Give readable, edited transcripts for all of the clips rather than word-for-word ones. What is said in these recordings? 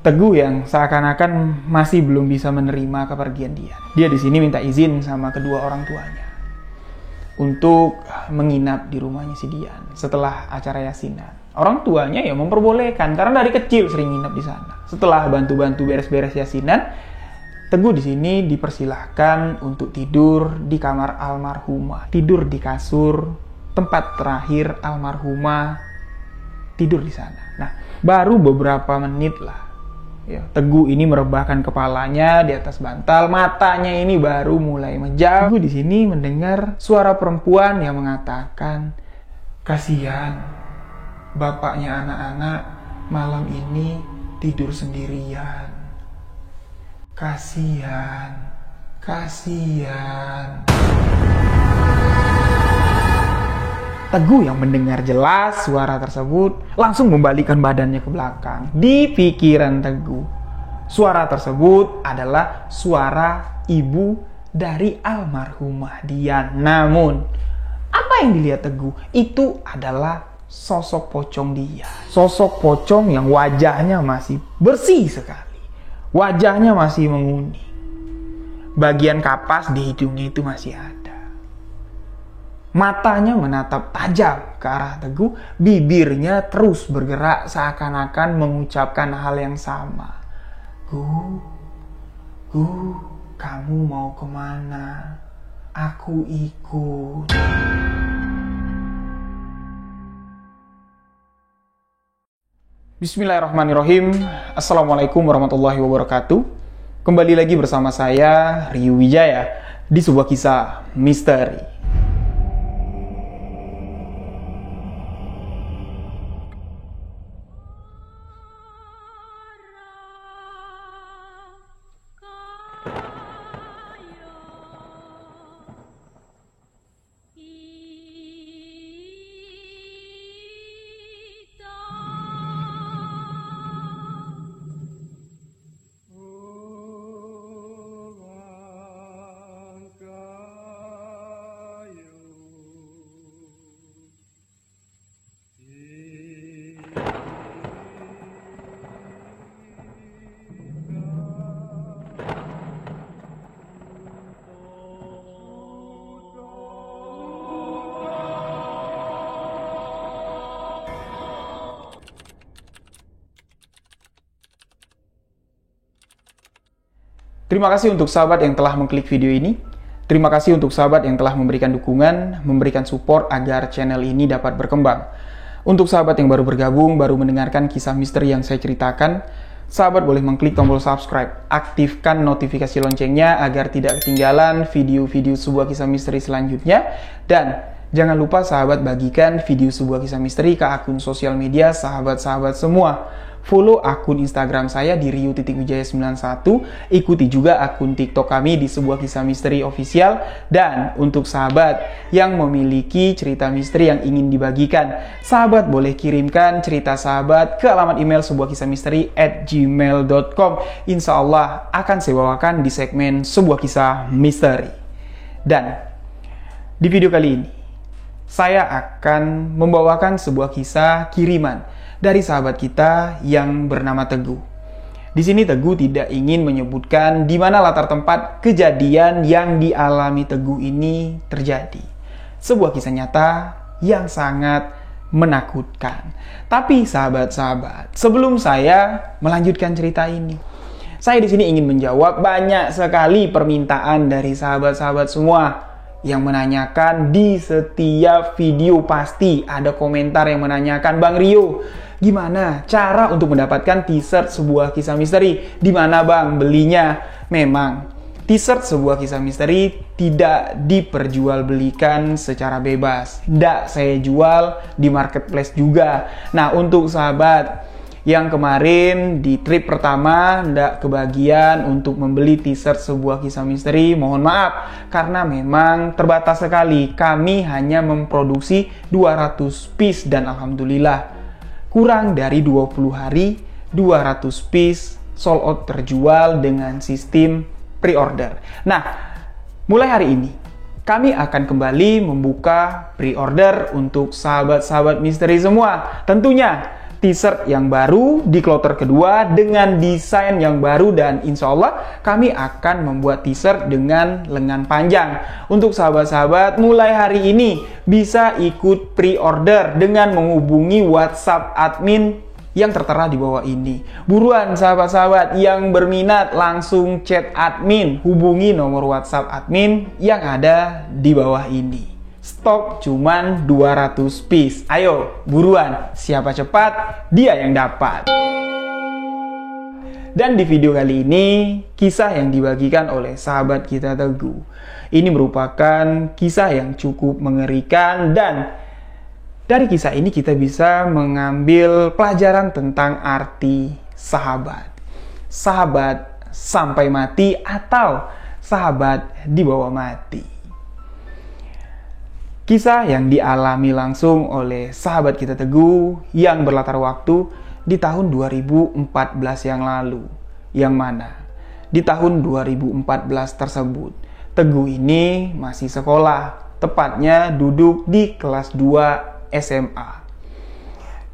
Teguh yang seakan-akan masih belum bisa menerima kepergian Dian. Dia di sini minta izin sama kedua orang tuanya untuk menginap di rumahnya si Dian setelah acara yasinan. Orang tuanya ya memperbolehkan karena dari kecil sering nginap di sana. Setelah bantu-bantu beres-beres yasinan, Teguh di sini dipersilahkan untuk tidur di kamar almarhumah, tidur di kasur tempat terakhir almarhumah tidur di sana. Nah, baru beberapa menit lah. Ya, Teguh ini merebahkan kepalanya di atas bantal, matanya ini baru mulai menjauh. Teguh di sini mendengar suara perempuan yang mengatakan, "Kasihan, bapaknya anak-anak malam ini tidur sendirian. Kasihan, kasihan." Teguh yang mendengar jelas suara tersebut langsung membalikkan badannya ke belakang. Di pikiran Teguh, suara tersebut adalah suara ibu dari almarhumah Dian. Namun, apa yang dilihat Teguh itu adalah sosok pocong dia. Sosok pocong yang wajahnya masih bersih sekali. Wajahnya masih menguning. Bagian kapas di hidungnya itu masih ada. Matanya menatap tajam ke arah Teguh, bibirnya terus bergerak seakan-akan mengucapkan hal yang sama. Kamu mau kemana? Aku ikut. Bismillahirrahmanirrahim. Assalamualaikum warahmatullahi wabarakatuh. Kembali lagi bersama saya, Rio Wijaya, di sebuah kisah misteri. Terima kasih untuk sahabat yang telah mengklik video ini. Terima kasih untuk sahabat yang telah memberikan dukungan, memberikan support agar channel ini dapat berkembang. Untuk sahabat yang baru bergabung, baru mendengarkan kisah misteri yang saya ceritakan, sahabat boleh mengklik tombol subscribe, aktifkan notifikasi loncengnya agar tidak ketinggalan video-video sebuah kisah misteri selanjutnya, dan jangan lupa sahabat bagikan video sebuah kisah misteri ke akun sosial media sahabat-sahabat semua. Follow akun Instagram saya di rio.wijaya91, ikuti juga akun TikTok kami di sebuah kisah misteri official. Dan untuk sahabat yang memiliki cerita misteri yang ingin dibagikan, sahabat boleh kirimkan cerita sahabat ke alamat email sebuah kisah misteri @gmail.com. Insya Allah akan saya bawakan di segmen sebuah kisah misteri. Dan di video kali ini saya akan membawakan sebuah kisah kiriman dari sahabat kita yang bernama Teguh. Di sini Teguh tidak ingin menyebutkan di mana latar tempat kejadian yang dialami Teguh ini terjadi. Sebuah kisah nyata yang sangat menakutkan. Tapi sahabat-sahabat, sebelum saya melanjutkan cerita ini, saya di sini ingin menjawab banyak sekali permintaan dari sahabat-sahabat semua yang menanyakan di setiap video. Pasti ada komentar yang menanyakan, "Bang Rio, gimana cara untuk mendapatkan t-shirt sebuah kisah misteri? Di mana Bang belinya?" Memang t-shirt sebuah kisah misteri tidak diperjualbelikan secara bebas. Tidak saya jual di marketplace juga. Nah, untuk sahabat yang kemarin di trip pertama tidak kebagian untuk membeli t-shirt sebuah kisah misteri, mohon maaf karena memang terbatas sekali. Kami hanya memproduksi 200 piece dan alhamdulillah kurang dari 20 hari 200 piece sold out terjual dengan sistem pre-order. Nah, mulai hari ini kami akan kembali membuka pre-order untuk sahabat-sahabat misteri semua. Tentunya t-shirt yang baru di kloter kedua dengan desain yang baru, dan insya Allah kami akan membuat t-shirt dengan lengan panjang. Untuk sahabat-sahabat, mulai hari ini bisa ikut pre-order dengan menghubungi WhatsApp admin yang tertera di bawah ini. Buruan sahabat-sahabat yang berminat, langsung chat admin, hubungi nomor WhatsApp admin yang ada di bawah ini. Stok cuman 200 piece. Ayo, buruan. Siapa cepat, dia yang dapat. Dan di video kali ini, kisah yang dibagikan oleh sahabat kita Teguh. Ini merupakan kisah yang cukup mengerikan, dan dari kisah ini kita bisa mengambil pelajaran tentang arti sahabat. Sahabat sampai mati atau sahabat dibawa mati. Kisah yang dialami langsung oleh sahabat kita Teguh yang berlatar waktu di tahun 2014 yang lalu. Yang mana di tahun 2014 tersebut, Teguh ini masih sekolah, tepatnya duduk di kelas 2 SMA.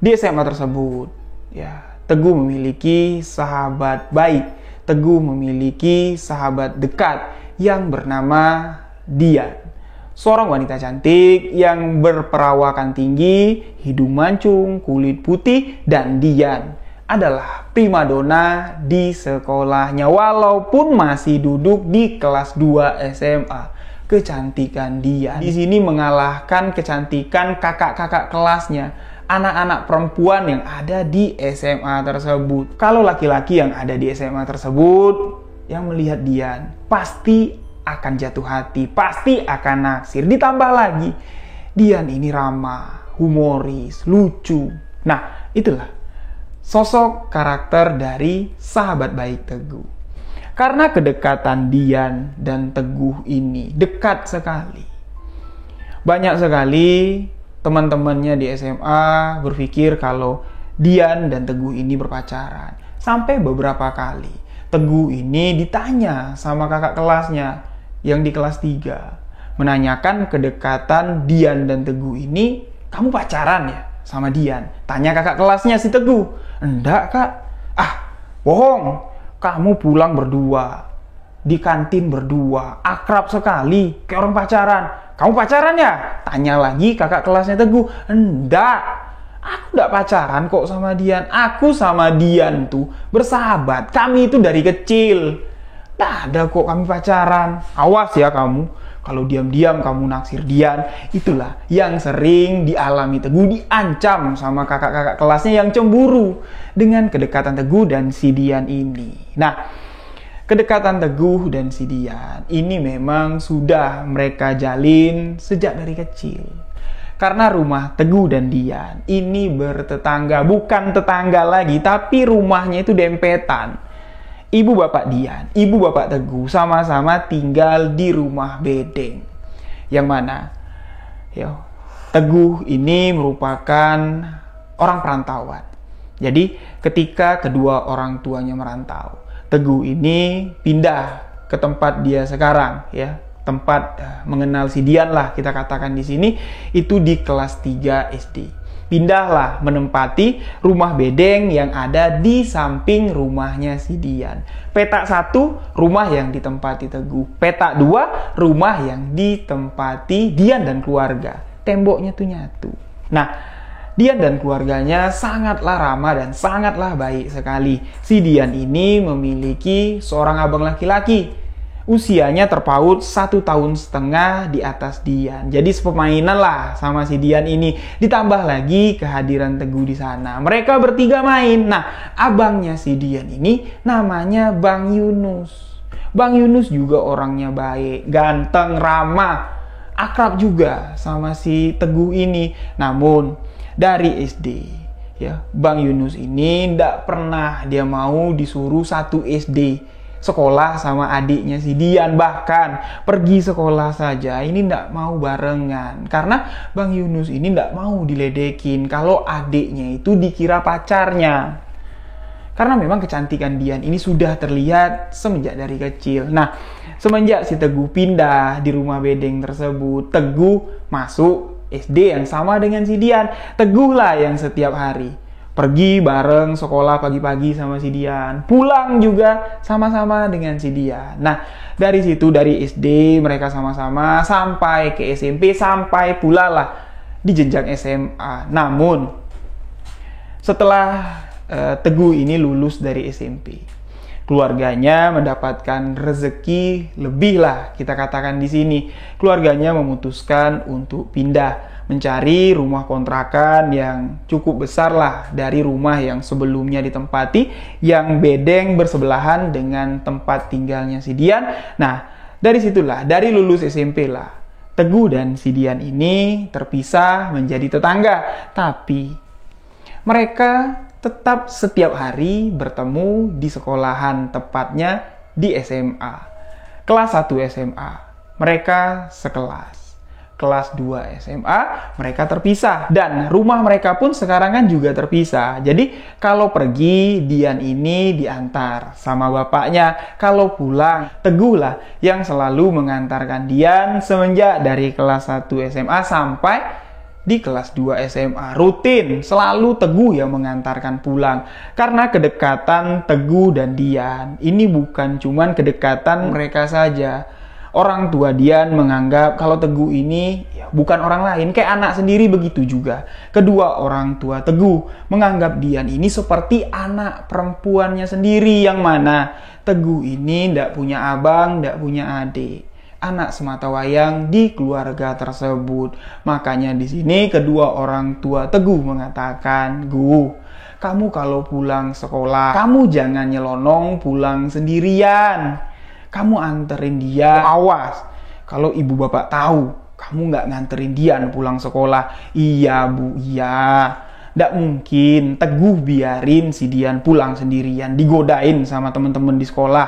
Di SMA tersebut, ya, Teguh memiliki sahabat baik. Teguh memiliki sahabat dekat yang bernama Dian. Seorang wanita cantik yang berperawakan tinggi, hidung mancung, kulit putih, dan Dian adalah primadona di sekolahnya walaupun masih duduk di kelas 2 SMA. Kecantikan Dian di sini mengalahkan kecantikan kakak-kakak kelasnya, anak-anak perempuan yang ada di SMA tersebut. Kalau laki-laki yang ada di SMA tersebut yang melihat Dian pasti akan jatuh hati, pasti akan naksir. Ditambah lagi, Dian ini ramah, humoris, lucu. Nah, itulah sosok karakter dari sahabat baik Teguh. Karena kedekatan Dian dan Teguh ini dekat sekali. Banyak sekali teman-temannya di SMA berpikir kalau Dian dan Teguh ini berpacaran. Sampai beberapa kali Teguh ini ditanya sama kakak kelasnya yang di kelas 3, menanyakan kedekatan Dian dan Teguh ini, kamu pacaran ya sama Dian? Tanya kakak kelasnya si Teguh. Enggak kak. Ah, bohong. Kamu pulang berdua, di kantin berdua, akrab sekali, kayak orang pacaran. Kamu pacaran ya? Tanya lagi kakak kelasnya Teguh. Enggak. Aku enggak pacaran kok sama Dian. Aku sama Dian tuh bersahabat. Kami itu dari kecil. Nggak ada kok kami pacaran. Awas ya kamu, kalau diam-diam kamu naksir Dian. Itulah yang sering dialami Teguh, diancam sama kakak-kakak kelasnya yang cemburu dengan kedekatan Teguh dan si Dian ini. Nah, kedekatan Teguh dan si Dian ini memang sudah mereka jalin sejak dari kecil. Karena rumah Teguh dan Dian ini bertetangga, bukan tetangga lagi, tapi rumahnya itu dempetan. Ibu bapak Dian, ibu bapak Teguh sama-sama tinggal di rumah bedeng. Yang mana ya, Teguh ini merupakan orang perantauan. Jadi ketika kedua orang tuanya merantau, Teguh ini pindah ke tempat dia sekarang, ya, tempat mengenal si Dian lah kita katakan di sini, itu di kelas 3 SD. Pindahlah menempati rumah bedeng yang ada di samping rumahnya si Dian. Petak 1, rumah yang ditempati Teguh. Petak 2, rumah yang ditempati Dian dan keluarga. Temboknya tuh nyatu. Nah, Dian dan keluarganya sangatlah ramah dan sangatlah baik sekali. Si Dian ini memiliki seorang abang laki-laki. Usianya terpaut 1,5 tahun di atas Dian. Jadi sepemainan lah sama si Dian ini. Ditambah lagi kehadiran Teguh di sana. Mereka bertiga main. Nah, abangnya si Dian ini namanya Bang Yunus. Bang Yunus juga orangnya baik, ganteng, ramah, akrab juga sama si Teguh ini. Namun dari SD, ya, Bang Yunus ini tidak pernah dia mau disuruh satu SD sekolah sama adiknya si Dian. Bahkan pergi sekolah saja ini tidak mau barengan, karena Bang Yunus ini tidak mau diledekin kalau adiknya itu dikira pacarnya. Karena memang kecantikan Dian ini sudah terlihat semenjak dari kecil. Nah, semenjak si Teguh pindah di rumah bedeng tersebut, Teguh masuk SD yang sama dengan si Dian. Teguh lah yang setiap hari Pergi bareng sekolah pagi-pagi sama si Dian. Pulang juga sama-sama dengan si Dian. Nah, dari situ, dari SD mereka sama-sama sampai ke SMP, sampai pula lah di jenjang SMA. Namun, setelah Teguh ini lulus dari SMP, keluarganya mendapatkan rezeki lebih lah, kita katakan di sini. Keluarganya memutuskan untuk pindah, mencari rumah kontrakan yang cukup besar lah dari rumah yang sebelumnya ditempati, yang bedeng bersebelahan dengan tempat tinggalnya si Dian. Nah, dari situlah, dari lulus SMP lah, Teguh dan si Dian ini terpisah menjadi tetangga. Tapi mereka tetap setiap hari bertemu di sekolahan, tepatnya di SMA. Kelas 1 SMA, mereka sekelas. Kelas 2 SMA, mereka terpisah. Dan rumah mereka pun sekarang kan juga terpisah. Jadi, kalau pergi, Dian ini diantar sama bapaknya. Kalau pulang, Teguh lah yang selalu mengantarkan Dian semenjak dari kelas 1 SMA sampai di kelas 2 SMA. Rutin, selalu Teguh yang mengantarkan pulang. Karena kedekatan Teguh dan Dian, ini bukan cuman kedekatan mereka saja. Orang tua Dian menganggap kalau Teguh ini ya, bukan orang lain, kayak anak sendiri, begitu juga kedua orang tua Teguh menganggap Dian ini seperti anak perempuannya sendiri, yang mana Teguh ini tidak punya abang, tidak punya adik, anak semata wayang di keluarga tersebut. Makanya di sini kedua orang tua Teguh mengatakan, "Guh, kamu kalau pulang sekolah, kamu jangan nyelonong pulang sendirian. Kamu anterin dia. Awas, kalau ibu bapak tahu kamu nggak nganterin Dian pulang sekolah." "Iya bu, iya. Nggak mungkin Teguh biarin si Dian pulang sendirian, digodain sama temen-temen di sekolah.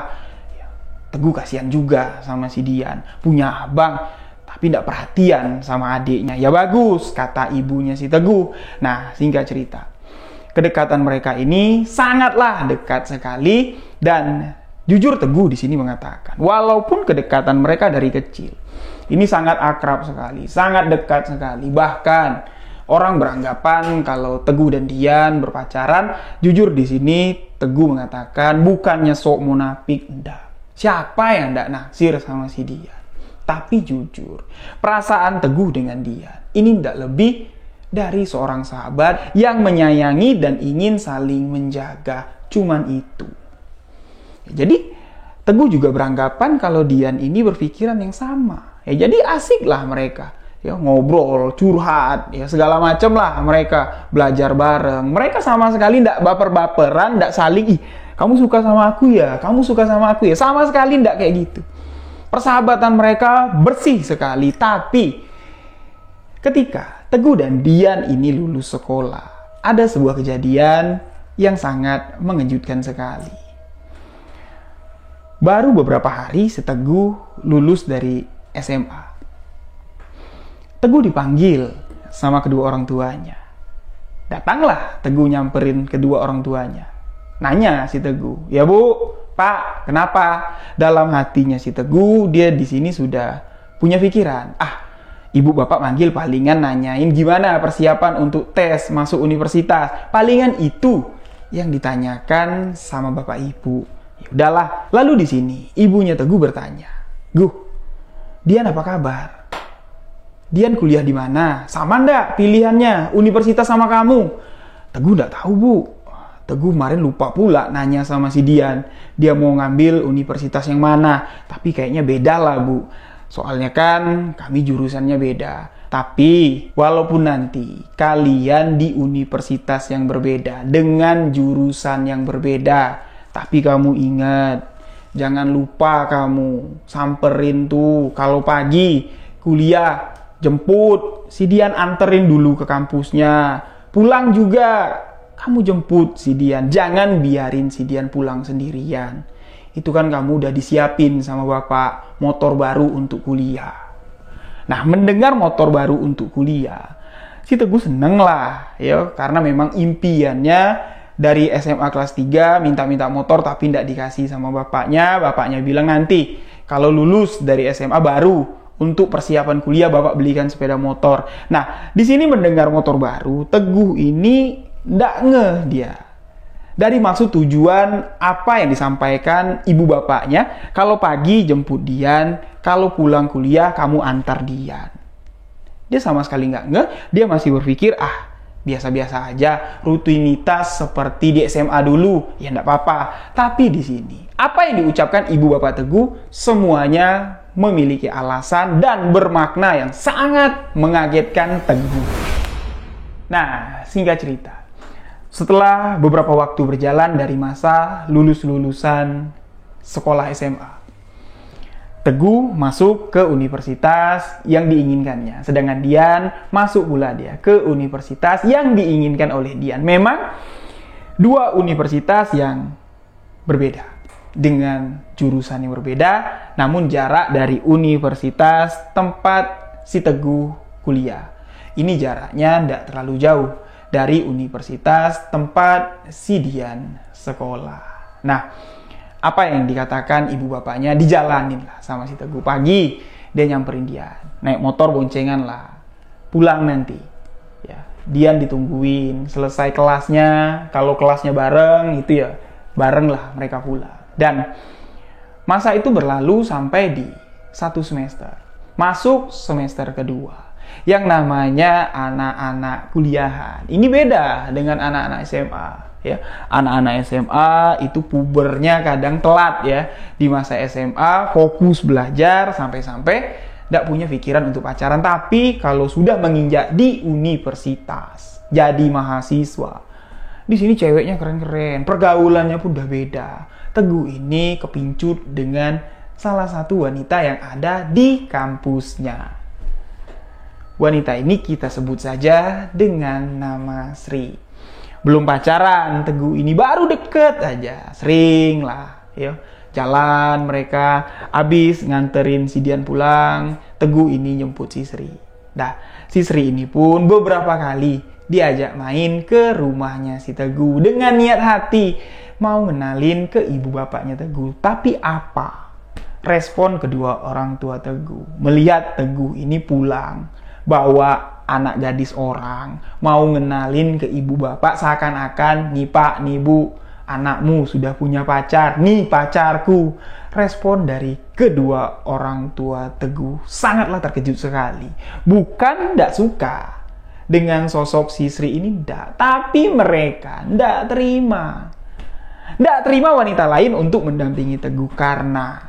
Teguh kasihan juga sama si Dian, punya abang tapi nggak perhatian sama adiknya." "Ya bagus," kata ibunya si Teguh. Nah, singkat cerita, kedekatan mereka ini sangatlah dekat sekali. Dan jujur Teguh di sini mengatakan, walaupun kedekatan mereka dari kecil ini sangat akrab sekali, sangat dekat sekali. Bahkan orang beranggapan kalau Teguh dan Dian berpacaran. Jujur di sini Teguh mengatakan bukannya sok munafik, enggak. Siapa yang enggak naksir sama si Dian? Tapi jujur, perasaan Teguh dengan Dian ini enggak lebih dari seorang sahabat yang menyayangi dan ingin saling menjaga. Cuman itu. Jadi Teguh juga beranggapan kalau Dian ini berpikiran yang sama. Jadi asiklah mereka. Ya, ngobrol, curhat, ya segala macam lah, mereka belajar bareng. Mereka sama sekali tidak baper-baperan, tidak saling, "Ih, kamu suka sama aku ya, kamu suka sama aku ya." Sama sekali tidak kayak gitu. Persahabatan mereka bersih sekali. Tapi ketika Teguh dan Dian ini lulus sekolah, ada sebuah kejadian yang sangat mengejutkan sekali. Baru beberapa hari Teguh lulus dari SMA, Teguh dipanggil sama kedua orang tuanya. Datanglah Teguh nyamperin kedua orang tuanya. Nanya si Teguh, "Ya bu, pak, kenapa?" Dalam hatinya si Teguh, dia di sini sudah punya pikiran. Ibu bapak manggil palingan nanyain gimana persiapan untuk tes masuk universitas. Palingan itu yang ditanyakan sama bapak ibu. Ya udahlah. Lalu di sini ibunya Teguh bertanya, "Guh, Dian apa kabar? Dian kuliah di mana? Sama ndak pilihannya universitas sama kamu?" Teguh ndak tahu bu. Teguh kemarin lupa pula nanya sama si Dian. Dia mau ngambil universitas yang mana. Tapi kayaknya beda lah bu. Soalnya kan kami jurusannya beda. Tapi walaupun nanti kalian di universitas yang berbeda dengan jurusan yang berbeda, tapi kamu ingat, jangan lupa kamu samperin tuh kalau pagi kuliah, jemput si Dian, anterin dulu ke kampusnya. Pulang juga kamu jemput si Dian. Jangan biarin si Dian pulang sendirian. Itu kan kamu udah disiapin sama bapak motor baru untuk kuliah. Nah, mendengar motor baru untuk kuliah, si Teguh seneng lah ya, karena memang impiannya dari SMA kelas 3 minta-minta motor tapi tidak dikasih sama bapaknya. Bapaknya bilang nanti kalau lulus dari SMA baru untuk persiapan kuliah bapak belikan sepeda motor. Nah, di sini mendengar motor baru, Teguh ini ndak ngeh dia dari maksud tujuan apa yang disampaikan ibu bapaknya. Kalau pagi jemput Dian, kalau pulang kuliah kamu antar Dian. Dia sama sekali nggak ngeh, dia masih berpikir, biasa-biasa aja, rutinitas seperti di SMA dulu, ya nggak apa-apa. Tapi di sini, apa yang diucapkan ibu bapak Teguh, semuanya memiliki alasan dan bermakna yang sangat mengagetkan Teguh. Nah, singkat cerita, setelah beberapa waktu berjalan dari masa lulusan sekolah SMA, Teguh masuk ke universitas yang diinginkannya. Sedangkan Dian masuk pula dia ke universitas yang diinginkan oleh Dian. Memang dua universitas yang berbeda dengan jurusan yang berbeda, namun jarak dari universitas tempat si Teguh kuliah ini jaraknya tidak terlalu jauh dari universitas tempat si Dian sekolah. Nah, apa yang dikatakan ibu bapaknya dijalanin lah sama si Teguh. Pagi dia nyamperin Dian, naik motor boncengan lah, pulang nanti ya Dian ditungguin, selesai kelasnya, kalau kelasnya bareng itu ya bareng lah mereka pulang. Dan masa itu berlalu sampai di 1 semester, masuk semester kedua, yang namanya anak-anak kuliahan. Ini beda dengan anak-anak SMA. Ya, anak-anak SMA itu pubernya kadang telat ya. Di masa SMA fokus belajar sampai-sampai tidak punya pikiran untuk pacaran. Tapi kalau sudah menginjak di universitas, jadi mahasiswa, di sini ceweknya keren-keren, pergaulannya pun udah beda. Teguh ini kepincut dengan salah satu wanita yang ada di kampusnya. Wanita ini kita sebut saja dengan nama Sri. Belum pacaran, Teguh ini baru deket aja. Sering lah ya, jalan mereka, abis nganterin si Dian pulang, Teguh ini jemput si Sri. Nah, si Sri ini pun beberapa kali diajak main ke rumahnya si Teguh dengan niat hati mau ngenalin ke ibu bapaknya Teguh. Tapi apa respon kedua orang tua Teguh melihat Teguh ini pulang bawa anak gadis orang, mau ngenalin ke ibu bapak seakan-akan, nih pak, nih bu, anakmu sudah punya pacar, nih pacarku. Respon dari kedua orang tua Teguh sangatlah terkejut sekali. Bukan tidak suka dengan sosok si Sri ini, tidak, tapi mereka tidak terima. Tidak terima wanita lain untuk mendampingi Teguh karena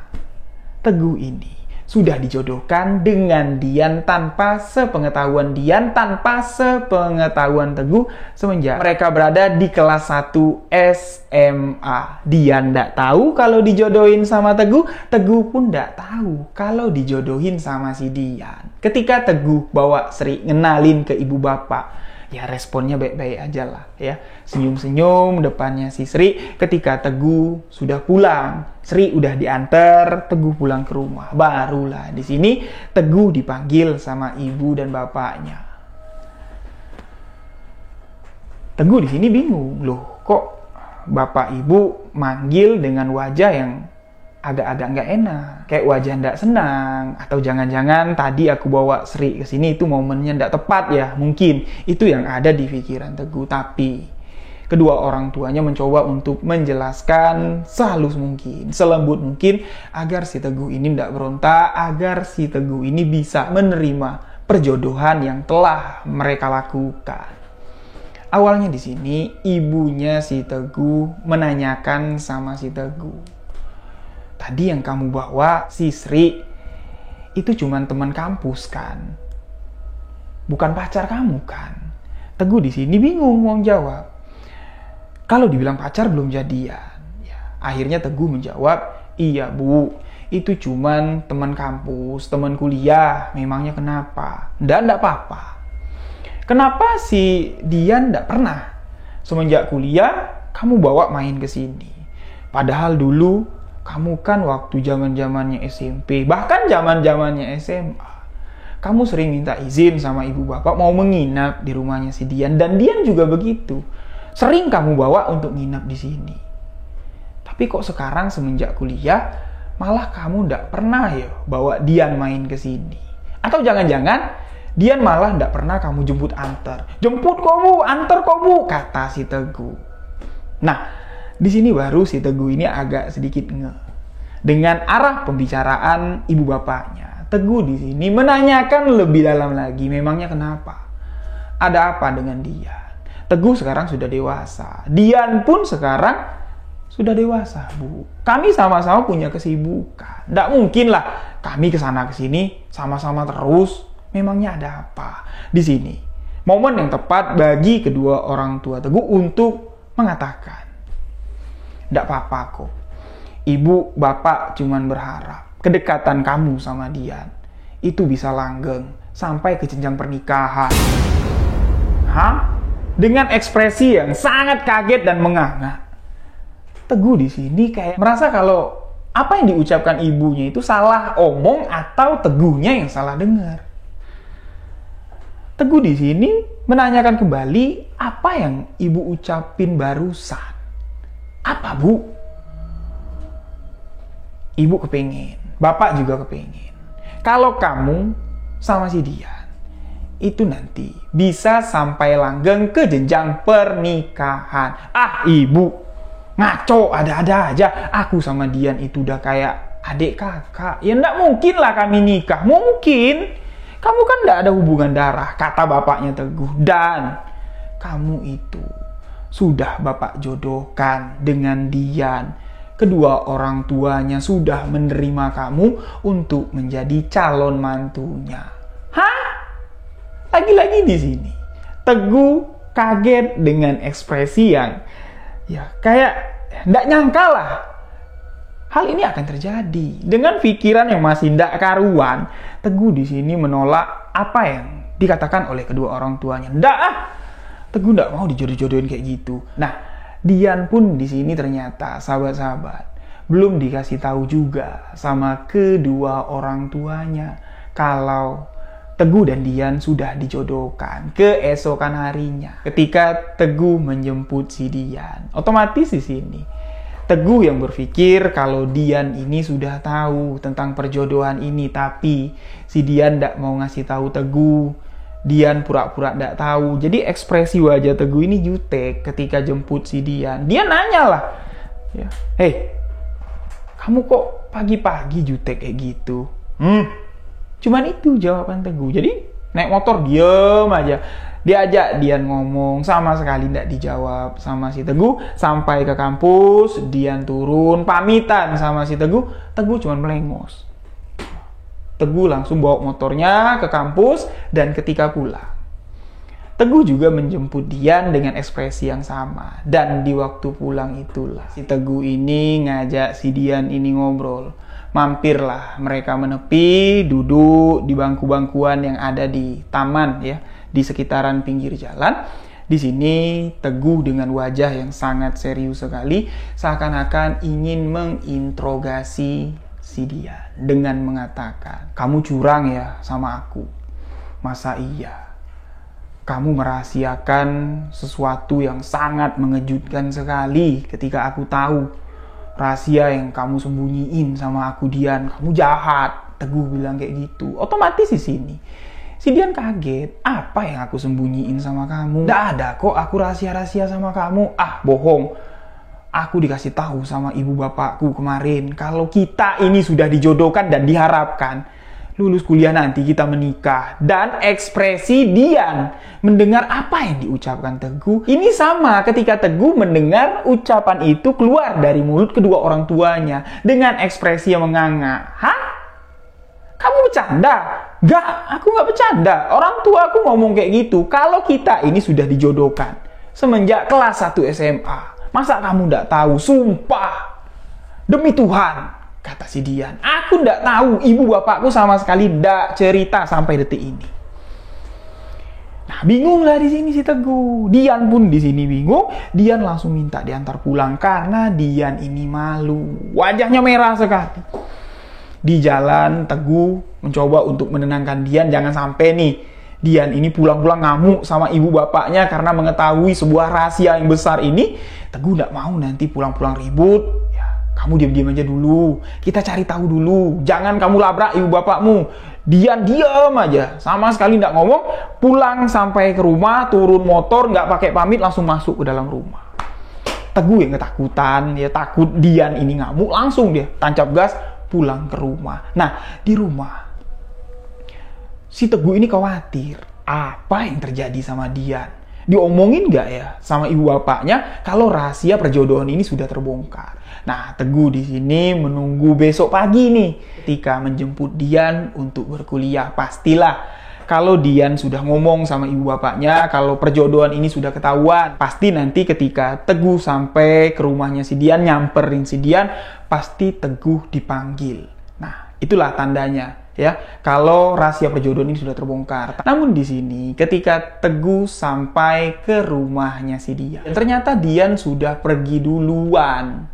Teguh ini sudah dijodohkan dengan Dian tanpa sepengetahuan Dian, tanpa sepengetahuan Teguh semenjak mereka berada di kelas 1 SMA. Dian tidak tahu kalau dijodohin sama Teguh, Teguh pun tidak tahu kalau dijodohin sama si Dian. Ketika Teguh bawa Sri ngenalin ke ibu bapak, ya responnya baik-baik aja lah ya. Senyum-senyum depannya si Sri. Ketika Teguh sudah pulang, Sri udah diantar Teguh pulang ke rumah. Barulah di sini Teguh dipanggil sama ibu dan bapaknya. Teguh di sini bingung, loh kok bapak ibu manggil dengan wajah yang agak-agak nggak enak, kayak wajah nggak senang, atau jangan-jangan tadi aku bawa Sri ke sini itu momennya nggak tepat ya, mungkin itu yang ada di pikiran Teguh. Tapi kedua orang tuanya mencoba untuk menjelaskan sehalus mungkin, selembut mungkin, agar si Teguh ini nggak berontak, agar si Teguh ini bisa menerima perjodohan yang telah mereka lakukan. Awalnya di sini ibunya si Teguh menanyakan sama si Teguh, tadi yang kamu bawa si Sri itu cuma teman kampus kan, bukan pacar kamu kan? Teguh di sini bingung mau jawab. Kalau dibilang pacar belum jadian. Ya, akhirnya Teguh menjawab, iya bu, itu cuma teman kampus, teman kuliah. Memangnya kenapa? Nggak apa-apa. Kenapa si Dian nggak pernah semenjak kuliah kamu bawa main ke sini? Padahal dulu kamu kan waktu zaman-zamannya SMP, bahkan zaman-zamannya SMA, kamu sering minta izin sama ibu bapak mau menginap di rumahnya si Dian, dan Dian juga begitu. Sering kamu bawa untuk nginap di sini. Tapi kok sekarang semenjak kuliah malah kamu nggak pernah ya bawa Dian main ke sini? Atau jangan-jangan Dian malah tidak pernah kamu jemput antar. Jemput kok Bu, antar kok Bu, kata si Teguh. Nah, di sini baru si Teguh ini agak sedikit ngeh dengan arah pembicaraan ibu bapaknya. Teguh di sini menanyakan lebih dalam lagi, memangnya kenapa? Ada apa dengan Dian? Teguh sekarang sudah dewasa. Dian pun sekarang sudah dewasa, Bu. Kami sama-sama punya kesibukan. Tidak mungkin lah kami kesana kesini sama-sama terus. Memangnya ada apa? Di sini, momen yang tepat bagi kedua orang tua Teguh untuk mengatakan, tidak apa-apa kok. Ibu, bapak cuman berharap kedekatan kamu sama Dian itu bisa langgeng sampai ke jenjang pernikahan. Hah? Dengan ekspresi yang sangat kaget dan menganga. Teguh di sini kayak merasa kalau apa yang diucapkan ibunya itu salah omong atau Teguhnya yang salah dengar. Teguh di sini menanyakan kembali apa yang ibu ucapin barusan. Apa, Bu? Ibu kepingin, bapak juga kepingin. Kalau kamu sama si Dian, itu nanti bisa sampai langgeng ke jenjang pernikahan. Ah, ibu, ngaco ada-ada aja. Aku sama Dian itu udah kayak adik kakak. Ya enggak mungkin lah kami nikah. Mungkin. Kamu kan enggak ada hubungan darah, kata bapaknya Teguh. Dan kamu itu sudah bapak jodohkan dengan Dian. Kedua orang tuanya sudah menerima kamu untuk menjadi calon mantunya. Hah? Lagi-lagi di sini, Teguh kaget dengan ekspresi yang ya kayak enggak nyangka lah hal ini akan terjadi. Dengan pikiran yang masih tidak karuan, Teguh di sini menolak apa yang dikatakan oleh kedua orang tuanya. Nggak Teguh nggak mau dijodoh-jodohin kayak gitu. Nah, Dian pun di sini ternyata sahabat-sahabat belum dikasih tahu juga sama kedua orang tuanya kalau Teguh dan Dian sudah dijodohkan keesokan harinya. Ketika Teguh menjemput si Dian, otomatis di sini Teguh yang berpikir kalau Dian ini sudah tahu tentang perjodohan ini, tapi si Dian tidak mau ngasih tahu Teguh. Dian pura-pura tidak tahu. Jadi ekspresi wajah Teguh ini jutek ketika jemput si Dian. Dia nanya lah, ya, "Hei, kamu kok pagi-pagi jutek kayak gitu?" Cuman itu jawaban Teguh. Jadi naik motor diem aja. Diajak Dian ngomong, sama sekali tidak dijawab sama si Teguh. Sampai ke kampus, Dian turun, pamitan sama si Teguh. Teguh cuma melengos. Teguh langsung bawa motornya ke kampus, dan ketika pulang, Teguh juga menjemput Dian dengan ekspresi yang sama. Dan di waktu pulang itulah si Teguh ini ngajak si Dian ini ngobrol. Mampirlah mereka menepi, duduk di bangku-bangkuan yang ada di taman ya, di sekitaran pinggir jalan. Di sini Teguh dengan wajah yang sangat serius sekali, seakan-akan ingin menginterogasi si Dian dengan mengatakan, "Kamu curang ya sama aku? Masa iya? Kamu merahasiakan sesuatu yang sangat mengejutkan sekali ketika aku tahu rahasia yang kamu sembunyiin sama aku, Dian. Kamu jahat." Teguh bilang kayak gitu. Otomatis di sini si Dian kaget. Apa yang aku sembunyiin sama kamu? Nggak ada kok aku rahasia-rahasia sama kamu. Ah, bohong. Aku dikasih tahu sama ibu bapakku kemarin kalau kita ini sudah dijodohkan dan diharapkan lulus kuliah nanti kita menikah. Dan ekspresi Dian mendengar apa yang diucapkan Teguh ini sama ketika Teguh mendengar ucapan itu keluar dari mulut kedua orang tuanya dengan ekspresi yang menganga. Hah? Kamu bercanda? Enggak, aku nggak bercanda. Orang tua aku ngomong kayak gitu. Kalau kita ini sudah dijodohkan semenjak kelas 1 SMA. Masa kamu nggak tahu? Sumpah. Demi Tuhan, kata si Dian. Aku nggak tahu. Ibu bapakku sama sekali nggak cerita sampai detik ini. Nah, bingung lah di sini si Teguh. Dian pun di sini bingung. Dian langsung minta diantar pulang karena Dian ini malu. Wajahnya merah sekali. Di jalan, Teguh mencoba untuk menenangkan Dian. Jangan sampai nih Dian ini pulang-pulang ngamuk sama ibu bapaknya karena mengetahui sebuah rahasia yang besar ini. Teguh tidak mau nanti pulang-pulang ribut. Ya, kamu diam-diam aja dulu. Kita cari tahu dulu. Jangan kamu labrak ibu bapakmu. Diam aja. Sama sekali nggak ngomong. Pulang sampai ke rumah, turun motor, nggak pakai pamit, langsung masuk ke dalam rumah. Teguh yang ketakutan, ya takut Dian ini ngamuk, langsung dia tancap gas pulang ke rumah. Nah, di rumah si Teguh ini khawatir. Apa yang terjadi sama Dian? Diomongin nggak ya sama ibu bapaknya kalau rahasia perjodohan ini sudah terbongkar? Nah, Teguh di sini menunggu besok pagi nih ketika menjemput Dian untuk berkuliah. Pastilah kalau Dian sudah ngomong sama ibu bapaknya kalau perjodohan ini sudah ketahuan, pasti nanti ketika Teguh sampai ke rumahnya si Dian, nyamperin si Dian, pasti Teguh dipanggil. Nah, itulah tandanya ya kalau rahasia perjodohan ini sudah terbongkar. Namun di sini ketika Teguh sampai ke rumahnya si Dian, ternyata Dian sudah pergi duluan.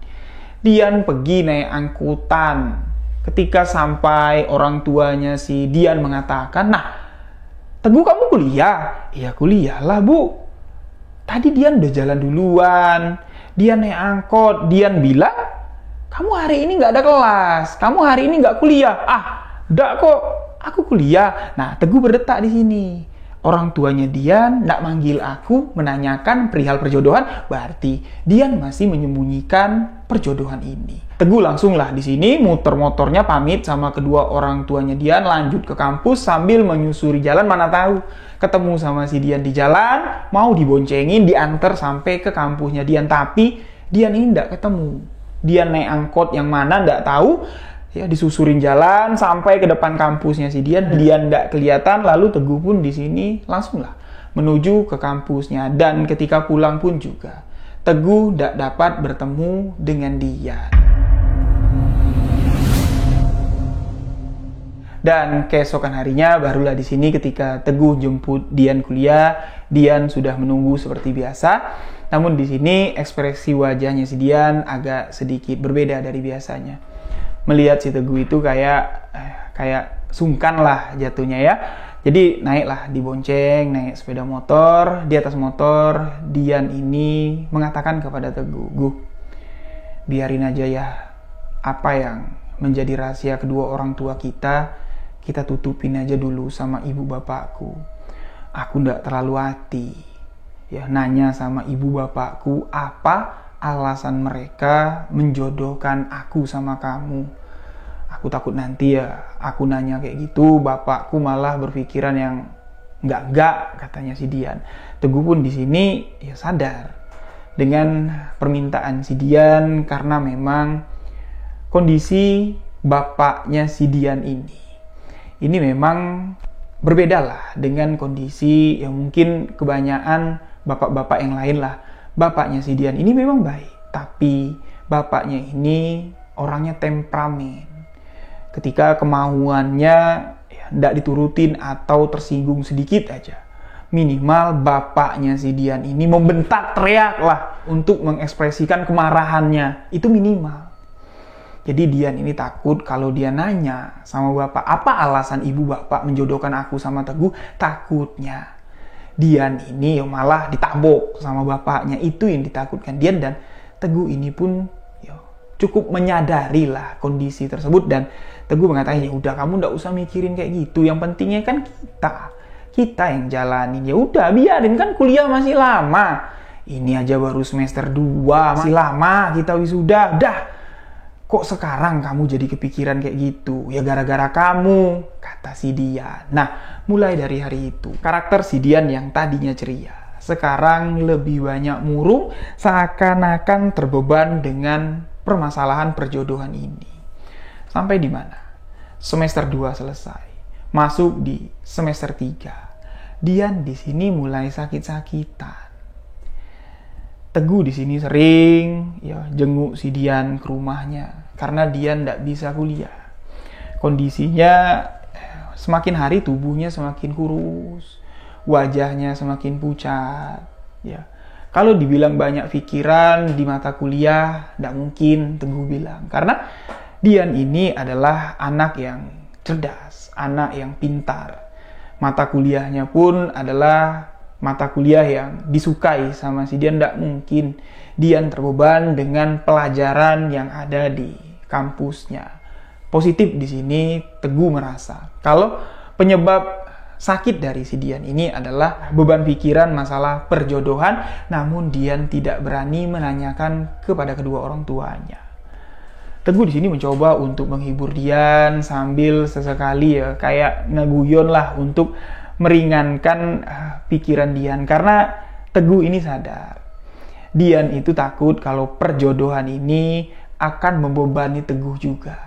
Dian pergi naik angkutan. Ketika sampai, orang tuanya si Dian mengatakan, "Nah, Teguh kamu kuliah?" "Iya kuliah lah Bu. Tadi Dian udah jalan duluan. Dian naik angkot. Dian bilang, kamu hari ini nggak ada kelas. Kamu hari ini nggak kuliah." "Ah, nggak kok. Aku kuliah." Nah, Teguh berdetak di sini. Orang tuanya Dian nggak manggil aku menanyakan perihal perjodohan, berarti Dian masih menyembunyikan perjodohan ini. Teguh langsunglah di sini muter motornya pamit sama kedua orang tuanya Dian, lanjut ke kampus sambil menyusuri jalan, mana tahu ketemu sama si Dian di jalan, mau diboncengin, diantar sampai ke kampusnya Dian, tapi Dian ini nggak ketemu. Dian naik angkot yang mana nggak tahu. Ya, disusurin jalan sampai ke depan kampusnya si Dian nggak kelihatan. Lalu Teguh pun di sini langsunglah menuju ke kampusnya, dan ketika pulang pun juga Teguh nggak dapat bertemu dengan Dian. Dan keesokan harinya barulah di sini ketika Teguh jemput Dian kuliah, Dian sudah menunggu seperti biasa. Namun di sini ekspresi wajahnya si Dian agak sedikit berbeda dari biasanya. Melihat si Teguh itu kayak sungkan lah jatuhnya ya. Jadi naiklah dibonceng, naik sepeda motor. Di atas motor Dian ini mengatakan kepada Teguh, "Guh, biarin aja ya. Apa yang menjadi rahasia kedua orang tua kita tutupin aja dulu sama ibu bapakku. Aku nggak terlalu hati ya nanya sama ibu bapakku apa alasan mereka menjodohkan aku sama kamu. Aku takut nanti ya aku nanya kayak gitu, bapakku malah berpikiran yang enggak," katanya si Dian. Teguh pun di sini ya sadar dengan permintaan si Dian karena memang kondisi bapaknya si Dian ini memang berbeda lah dengan kondisi yang mungkin kebanyakan bapak-bapak yang lain lah. Bapaknya si Dian ini memang baik, tapi bapaknya ini orangnya temperamen. Ketika kemauannya tidak diturutin atau tersinggung sedikit aja, minimal bapaknya si Dian ini membentak, teriak lah untuk mengekspresikan kemarahannya. Itu minimal. Jadi Dian ini takut kalau dia nanya sama bapak, apa alasan ibu bapak menjodohkan aku sama Teguh, takutnya Dian ini malah ditabok sama bapaknya. Itu yang ditakutkan Dian, dan Teguh ini pun cukup menyadari lah kondisi tersebut, dan Teguh mengatakan, "Ya udah kamu nggak usah mikirin kayak gitu. Yang pentingnya kan kita yang jalanin. Ya udah biarin, kan kuliah masih lama. Ini aja baru semester 2, masih lama kita wisuda. Dah, kok sekarang kamu jadi kepikiran kayak gitu? Ya gara-gara kamu," kata si Dian. Nah, mulai dari hari itu karakter si Dian yang tadinya ceria sekarang lebih banyak murung, seakan-akan terbeban dengan permasalahan perjodohan ini. Sampai di mana? Semester 2 selesai. Masuk di semester 3. Dian di sini mulai sakit-sakitan. Teguh di sini sering jenguk si Dian ke rumahnya karena Dian tidak bisa kuliah. Kondisinya semakin hari tubuhnya semakin kurus, wajahnya semakin pucat. Ya, kalau dibilang banyak pikiran di mata kuliah, tidak mungkin Teguh bilang. Karena Dian ini adalah anak yang cerdas, anak yang pintar. Mata kuliahnya pun adalah mata kuliah yang disukai sama si Dian. Tidak mungkin Dian terbeban dengan pelajaran yang ada di kampusnya. Positif di sini Teguh merasa kalau penyebab sakit dari si Dian ini adalah beban pikiran masalah perjodohan, namun Dian tidak berani menanyakan kepada kedua orang tuanya. Teguh di sini mencoba untuk menghibur Dian sambil sesekali ya kayak ngeguyon lah untuk meringankan pikiran Dian, karena Teguh ini sadar Dian itu takut kalau perjodohan ini akan membebani Teguh juga.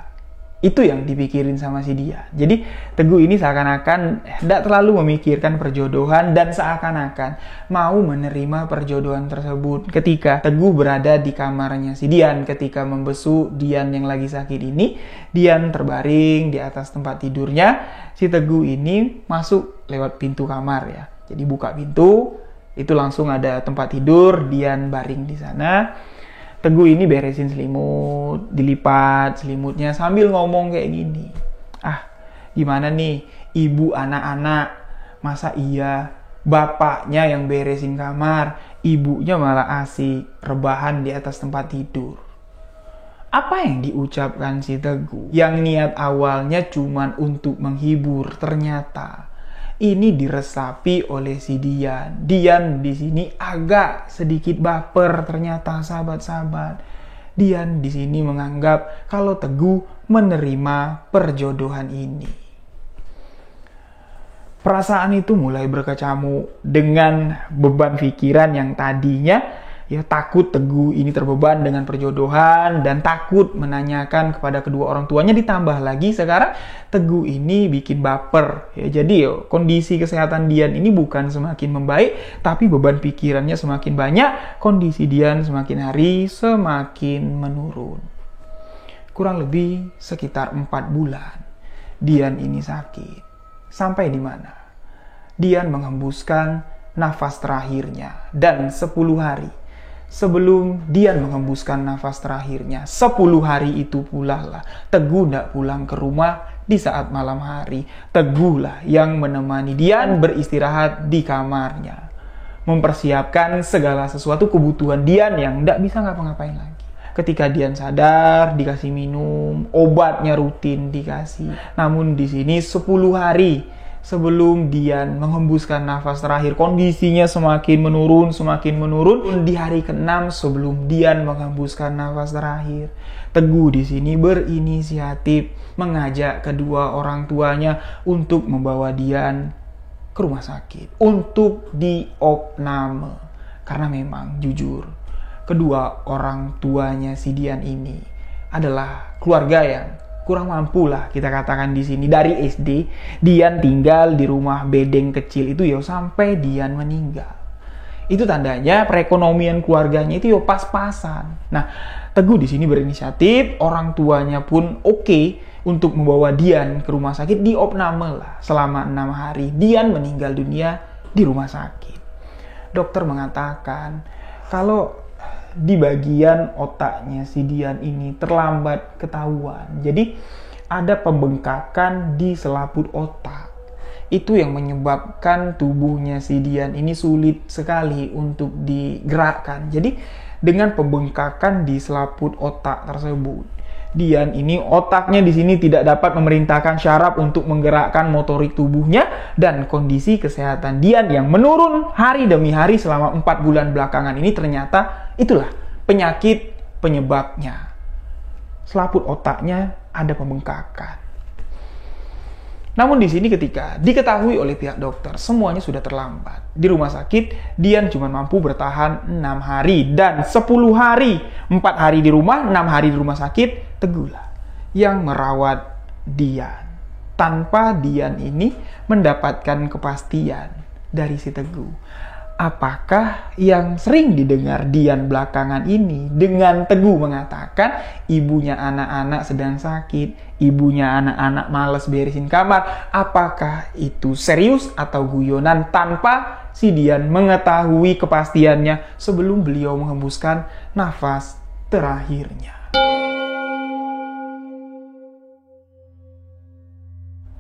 Itu yang dipikirin sama si Dian. Jadi Teguh ini seakan-akan tidak terlalu memikirkan perjodohan dan seakan-akan mau menerima perjodohan tersebut. Ketika Teguh berada di kamarnya si Dian, ketika membesu Dian yang lagi sakit ini, Dian terbaring di atas tempat tidurnya. Si Teguh ini masuk lewat pintu kamar ya. Jadi buka pintu, itu langsung ada tempat tidur, Dian baring di sana. Teguh ini beresin selimut, dilipat selimutnya sambil ngomong kayak gini. Gimana nih ibu anak-anak, masa iya bapaknya yang beresin kamar, ibunya malah asik rebahan di atas tempat tidur. Apa yang diucapkan si Teguh yang niat awalnya cuman untuk menghibur, ternyata ini diresapi oleh si Dian. Dian di sini agak sedikit baper ternyata, sahabat-sahabat. Dian di sini menganggap kalau Teguh menerima perjodohan ini. Perasaan itu mulai berkecamuk dengan beban pikiran yang tadinya ya takut Teguh ini terbeban dengan perjodohan dan takut menanyakan kepada kedua orang tuanya, ditambah lagi sekarang Teguh ini bikin baper ya. Jadi kondisi kesehatan Dian ini bukan semakin membaik, tapi beban pikirannya semakin banyak, kondisi Dian semakin hari semakin menurun. Kurang lebih sekitar 4 bulan Dian ini sakit. Sampai di mana Dian menghembuskan nafas terakhirnya, dan 10 hari sebelum Dian menghembuskan nafas terakhirnya, 10 hari itu pula lah Teguh tidak pulang ke rumah di saat malam hari. Teguh lah yang menemani Dian beristirahat di kamarnya, mempersiapkan segala sesuatu kebutuhan Dian yang tidak bisa ngapa-ngapain lagi. Ketika Dian sadar, dikasih minum, obatnya rutin dikasih. Namun di sini 10 hari sebelum Dian menghembuskan nafas terakhir, kondisinya semakin menurun. Di hari ke-6 sebelum Dian menghembuskan nafas terakhir, Teguh di sini berinisiatif mengajak kedua orang tuanya untuk membawa Dian ke rumah sakit untuk diopname. Karena memang jujur, kedua orang tuanya si Dian ini adalah keluarga yang kurang mampu lah kita katakan di sini. Dari SD Dian tinggal di rumah bedeng kecil itu ya sampai Dian meninggal. Itu tandanya perekonomian keluarganya itu ya pas-pasan. Nah, Teguh di sini berinisiatif, orang tuanya pun oke untuk membawa Dian ke rumah sakit, diopname lah selama 6 hari. Dian meninggal dunia di rumah sakit. Dokter mengatakan kalau di bagian otaknya si Dian ini terlambat ketahuan. Jadi ada pembengkakan di selaput otak. Itu yang menyebabkan tubuhnya si Dian ini sulit sekali untuk digerakkan. Jadi dengan pembengkakan di selaput otak tersebut, Dian ini otaknya di sini tidak dapat memerintahkan syaraf untuk menggerakkan motorik tubuhnya, dan kondisi kesehatan Dian yang menurun hari demi hari selama 4 bulan belakangan ini ternyata itulah penyakit penyebabnya. Selaput otaknya ada pembengkakan. Namun di sini ketika diketahui oleh pihak dokter, semuanya sudah terlambat. Di rumah sakit, Dian cuma mampu bertahan 6 hari dan 10 hari. 4 hari di rumah, 6 hari di rumah sakit, Teguhlah yang merawat Dian. Tanpa Dian ini mendapatkan kepastian dari si Teguh. Apakah yang sering didengar Dian belakangan ini dengan Teguh mengatakan ibunya anak-anak sedang sakit, ibunya anak-anak malas beresin kamar, apakah itu serius atau guyonan tanpa si Dian mengetahui kepastiannya sebelum beliau menghembuskan nafas terakhirnya?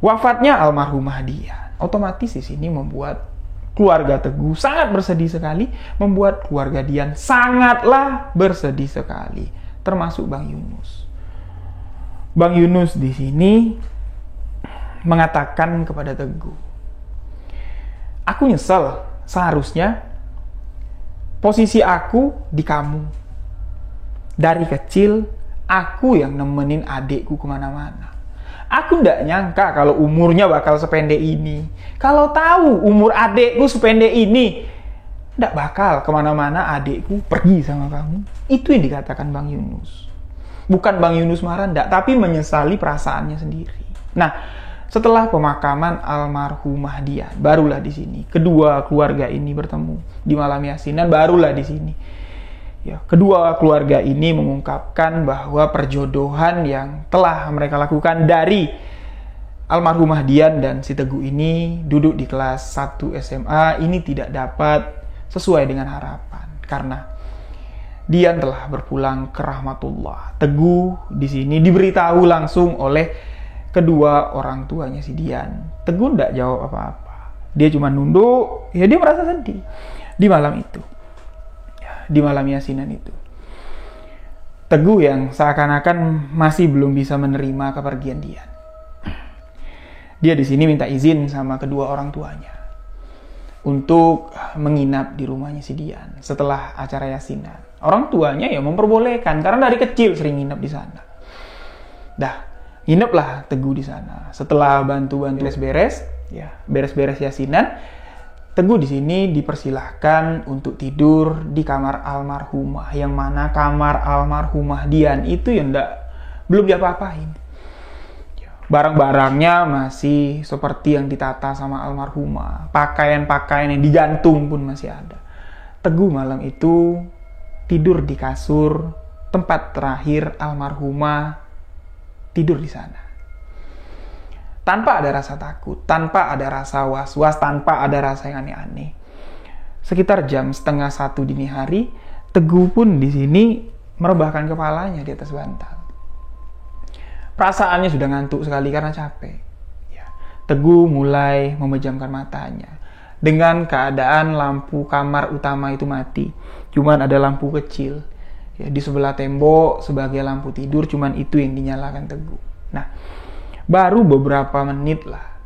Wafatnya almarhumah Dian otomatis di sini membuat keluarga Teguh sangat bersedih sekali, membuat keluarga Dian sangatlah bersedih sekali, termasuk Bang Yunus. Bang Yunus di sini mengatakan kepada Teguh, aku nyesel, seharusnya posisi aku di kamu. Dari kecil, aku yang nemenin adikku kemana-mana. Aku nggak nyangka kalau umurnya bakal sependek ini. Kalau tahu umur adikku sependek ini, nggak bakal kemana-mana adikku pergi sama kamu. Itu yang dikatakan Bang Yunus. Bukan Bang Yunus marah, nggak, tapi menyesali perasaannya sendiri. Nah, setelah pemakaman almarhumah Dian, barulah di sini kedua keluarga ini bertemu di malam yasinan. Barulah di sini ya, kedua keluarga ini mengungkapkan bahwa perjodohan yang telah mereka lakukan dari almarhumah Dian dan si Teguh ini duduk di kelas 1 SMA ini tidak dapat sesuai dengan harapan, karena Dian telah berpulang ke rahmatullah. Teguh di sini diberitahu langsung oleh kedua orang tuanya si Dian. Teguh tidak jawab apa-apa. Dia cuma nunduk, ya dia merasa sedih di malam itu. Di malam yasinan itu. Teguh yang seakan-akan masih belum bisa menerima kepergian Dian. Dia di sini minta izin sama kedua orang tuanya untuk menginap di rumahnya si Dian setelah acara yasinan. Orang tuanya ya memperbolehkan karena dari kecil sering nginep di sana. Dah, ngineplah Teguh di sana. Setelah bantu-bantu beres-beres, ya beres-beres yasinan, Teguh di sini dipersilahkan untuk tidur di kamar almarhumah, yang mana kamar almarhumah Dian itu yang belum diapa-apain. Barang-barangnya masih seperti yang ditata sama almarhumah. Pakaian-pakaian yang digantung pun masih ada. Teguh malam itu tidur di kasur tempat terakhir almarhumah tidur di sana. Tanpa ada rasa takut, tanpa ada rasa was-was, tanpa ada rasa yang aneh-aneh. Sekitar jam 12:30 dini hari, Teguh pun di sini merebahkan kepalanya di atas bantal. Perasaannya sudah ngantuk sekali karena capek. Ya. Teguh mulai memejamkan matanya. Dengan keadaan lampu kamar utama itu mati. Cuman ada lampu kecil. Ya, di sebelah tembok sebagai lampu tidur, cuman itu yang dinyalakan Teguh. Nah, baru beberapa menit lah.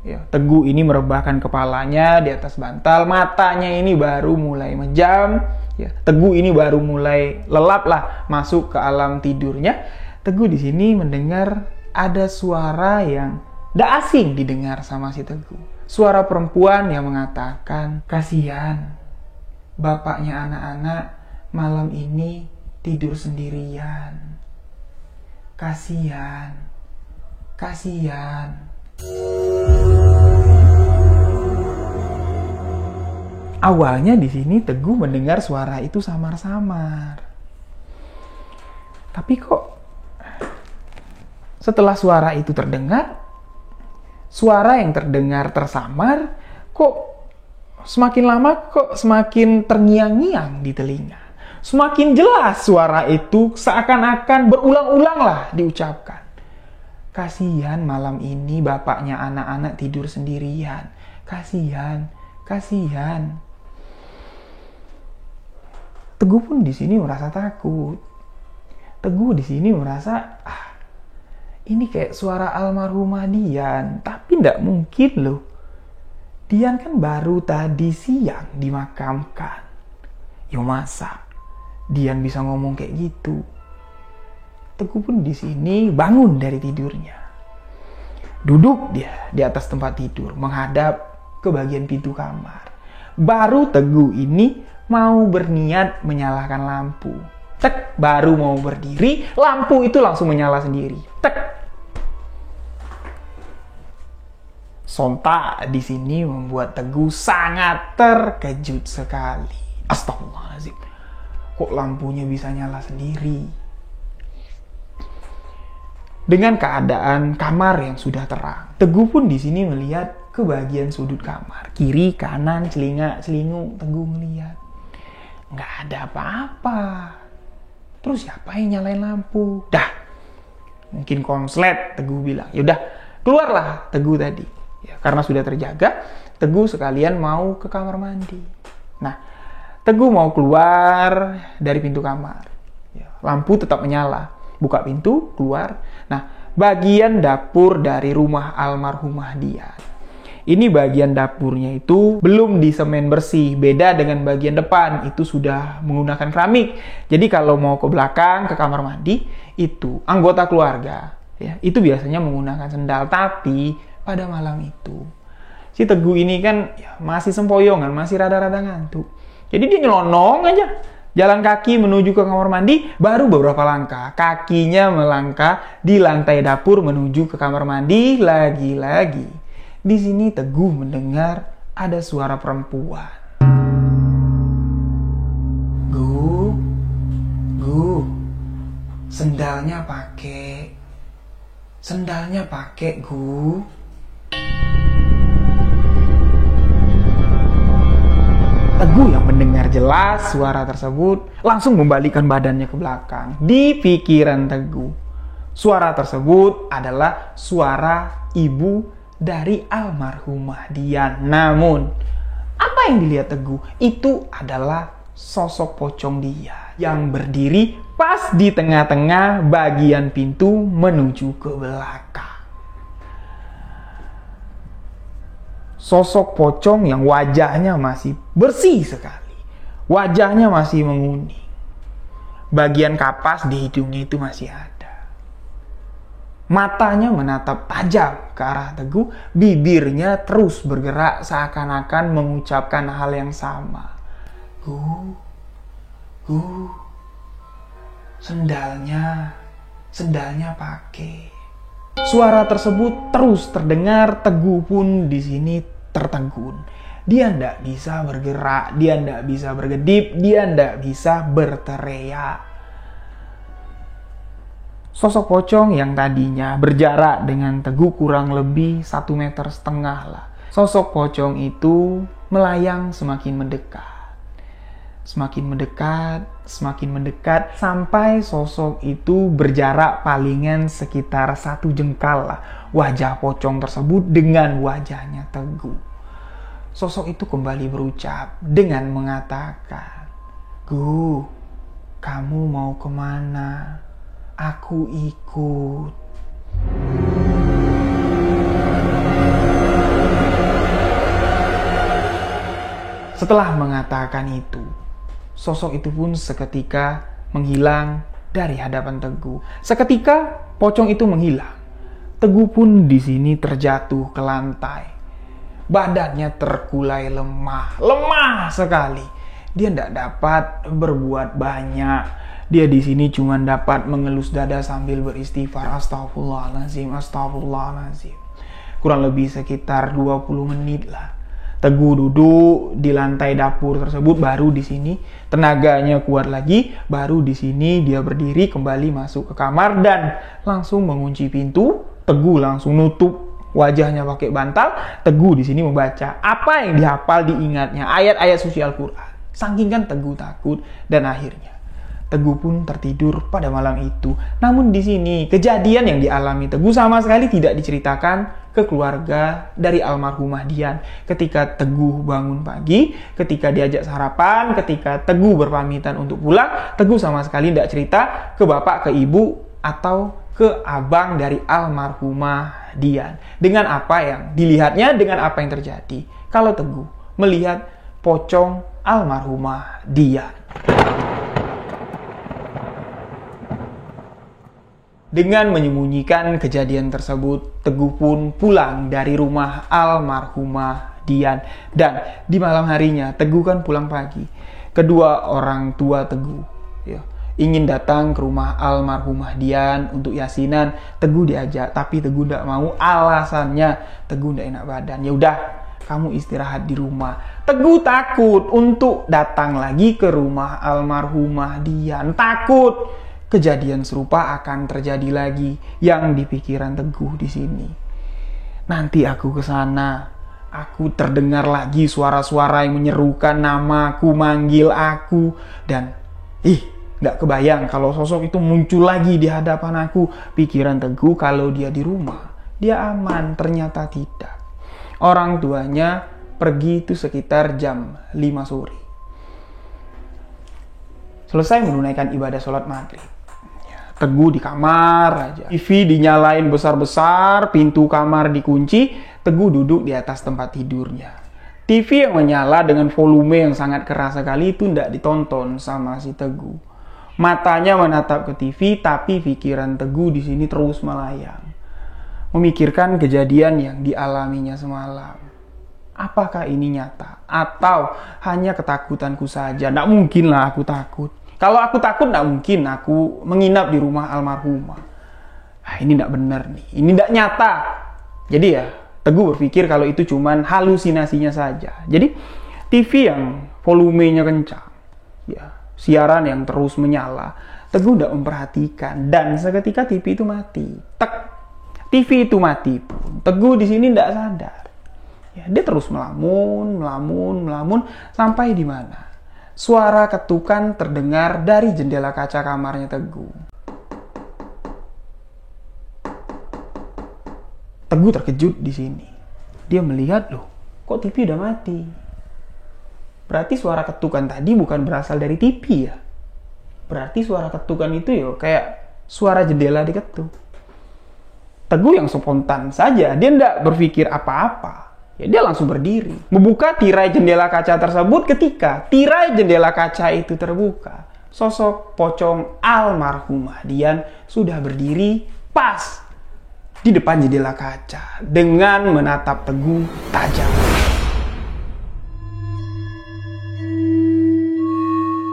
Ya, Teguh ini merebahkan kepalanya di atas bantal. Matanya ini baru mulai mejam. Ya, Teguh ini baru mulai lelap lah masuk ke alam tidurnya. Teguh di sini mendengar ada suara yang tidak asing didengar sama si Teguh. Suara perempuan yang mengatakan, kasihan, bapaknya anak-anak malam ini tidur sendirian. Kasihan, kasihan. Awalnya di sini Teguh mendengar suara itu samar-samar. Tapi kok setelah suara itu terdengar, suara yang terdengar tersamar, kok semakin lama kok semakin terngiang-ngiang di telinga. Semakin jelas suara itu seakan-akan berulang-ulang lah diucapkan. Kasihan malam ini bapaknya anak-anak tidur sendirian. Kasihan, kasihan. Teguh pun di sini merasa takut. Teguh di sini merasa, ini kayak suara almarhumah Dian, tapi tidak mungkin loh. Dian kan baru tadi siang dimakamkan. Yo masa Dian bisa ngomong kayak gitu? Teguh pun di sini bangun dari tidurnya. Duduk dia di atas tempat tidur, menghadap ke bagian pintu kamar. Baru Teguh ini mau berniat menyalakan lampu. Tek, baru mau berdiri, lampu itu langsung menyala sendiri. Tek. Sontak di sini membuat Teguh sangat terkejut sekali. Astagfirullahaladzim. Kok lampunya bisa nyala sendiri? Dengan keadaan kamar yang sudah terang, Teguh pun di sini melihat ke bagian sudut kamar. Kiri, kanan, celingak-celinguk, Teguh melihat. Nggak ada apa-apa. Terus siapa yang nyalain lampu? Dah, mungkin konslet, Teguh bilang. Yaudah, keluarlah Teguh tadi. Ya, karena sudah terjaga, Teguh sekalian mau ke kamar mandi. Nah, Teguh mau keluar dari pintu kamar. Lampu tetap menyala. Buka pintu, keluar. Nah, bagian dapur dari rumah almarhumah Dian. Ini bagian dapurnya itu belum disemen bersih. Beda dengan bagian depan, itu sudah menggunakan keramik. Jadi kalau mau ke belakang, ke kamar mandi, itu anggota keluarga. Ya, itu biasanya menggunakan sendal. Tapi pada malam itu, si Teguh ini kan masih sempoyongan, masih rada-rada ngantuk. Jadi dia nyelonong aja. Jalan kaki menuju ke kamar mandi, baru beberapa langkah. Kakinya melangkah di lantai dapur menuju ke kamar mandi. Lagi-lagi, di sini Teguh mendengar ada suara perempuan. Gu, sendalnya pakai, Gu. Teguh yang mendengar jelas suara tersebut langsung membalikkan badannya ke belakang. Di pikiran Teguh, suara tersebut adalah suara ibu dari almarhumah Dian. Namun, apa yang dilihat Teguh itu adalah sosok pocong dia yang berdiri pas di tengah-tengah bagian pintu menuju ke belakang. Sosok pocong yang wajahnya masih bersih sekali. Wajahnya masih menguning. Bagian kapas di hidungnya itu masih ada. Matanya menatap tajam ke arah Teguh. Bibirnya terus bergerak seakan-akan mengucapkan hal yang sama. Gu, sendalnya pakai. Suara tersebut terus terdengar. Teguh pun di sini tertegun. Dia ndak bisa bergerak, dia ndak bisa berkedip, dia ndak bisa berteriak. Sosok pocong yang tadinya berjarak dengan Teguh kurang lebih 1,5 meter lah. Sosok pocong itu melayang semakin mendekat. Semakin mendekat sampai sosok itu berjarak palingan sekitar 1 jengkal lah. Wajah pocong tersebut dengan wajahnya Teguh. Sosok itu kembali berucap dengan mengatakan, "Gu, kamu mau kemana? Aku ikut." Setelah mengatakan itu, sosok itu pun seketika menghilang dari hadapan Teguh. Seketika pocong itu menghilang. Teguh pun di sini terjatuh ke lantai. Badannya terkulai lemah sekali. Dia tidak dapat berbuat banyak. Dia di sini cuma dapat mengelus dada sambil beristighfar, astagfirullahaladzim. Kurang lebih sekitar 20 menit lah. Teguh duduk di lantai dapur tersebut. Baru di sini tenaganya kuat lagi. Baru di sini dia berdiri kembali masuk ke kamar dan langsung mengunci pintu. Teguh langsung nutup wajahnya pakai bantal. Teguh di sini membaca apa yang dihafal diingatnya, ayat-ayat suci Al-Quran. Saking kan Teguh takut dan akhirnya Teguh pun tertidur pada malam itu. Namun di sini kejadian yang dialami Teguh sama sekali tidak diceritakan ke keluarga dari almarhumah Dian. Ketika Teguh bangun pagi, ketika diajak sarapan, ketika Teguh berpamitan untuk pulang, Teguh sama sekali tidak cerita ke bapak, ke ibu, atau ke abang dari almarhumah Dian. Dengan apa yang dilihatnya, dengan apa yang terjadi kalau Teguh melihat pocong almarhumah Dian. Dengan menyembunyikan kejadian tersebut, Teguh pun pulang dari rumah almarhumah Dian. Dan di malam harinya, Teguh kan pulang pagi. Kedua orang tua Teguh ingin datang ke rumah almarhumah Dian untuk yasinan. Teguh diajak, tapi Teguh tidak mau. Alasannya Teguh tidak enak badan. Ya udah, kamu istirahat di rumah. Teguh takut untuk datang lagi ke rumah almarhumah Dian. Takut kejadian serupa akan terjadi lagi. Yang di pikiran Teguh di sini, nanti aku ke sana, aku terdengar lagi suara-suara yang menyerukan namaku, manggil aku, dan nggak kebayang kalau sosok itu muncul lagi di hadapan aku. Pikiran Teguh kalau dia di rumah, dia aman. Ternyata tidak. Orang tuanya pergi itu sekitar jam 5 sore. Selesai menunaikan ibadah sholat maghrib, Teguh di kamar aja. TV dinyalain besar-besar, pintu kamar dikunci, Teguh duduk di atas tempat tidurnya. TV yang menyala dengan volume yang sangat keras sekali itu tidak ditonton sama si Teguh. Matanya menatap ke TV, tapi pikiran Teguh di sini terus melayang. Memikirkan kejadian yang dialaminya semalam. Apakah ini nyata? Atau hanya ketakutanku saja? Nggak mungkin lah aku takut. Kalau aku takut, nggak mungkin aku menginap di rumah almarhumah. Ini nggak benar nih. Ini nggak nyata. Jadi ya, Teguh berpikir kalau itu cuman halusinasinya saja. Jadi, TV yang volumenya kencang, ya, siaran yang terus menyala, Teguh nggak memperhatikan. Dan seketika TV itu mati. Tek, TV itu mati pun. Teguh di sini nggak sadar. Ya, dia terus melamun, sampai di mana? Suara ketukan terdengar dari jendela kaca kamarnya Teguh. Teguh terkejut di sini. Dia melihat, loh, kok TV udah mati? Berarti suara ketukan tadi bukan berasal dari TV ya? Berarti suara ketukan itu ya kayak suara jendela diketuk. Teguh yang spontan saja, dia tidak berpikir apa-apa. Ya, dia langsung berdiri, membuka tirai jendela kaca tersebut. Ketika tirai jendela kaca itu terbuka, sosok pocong almarhumah Dian sudah berdiri pas di depan jendela kaca dengan menatap Teguh tajam.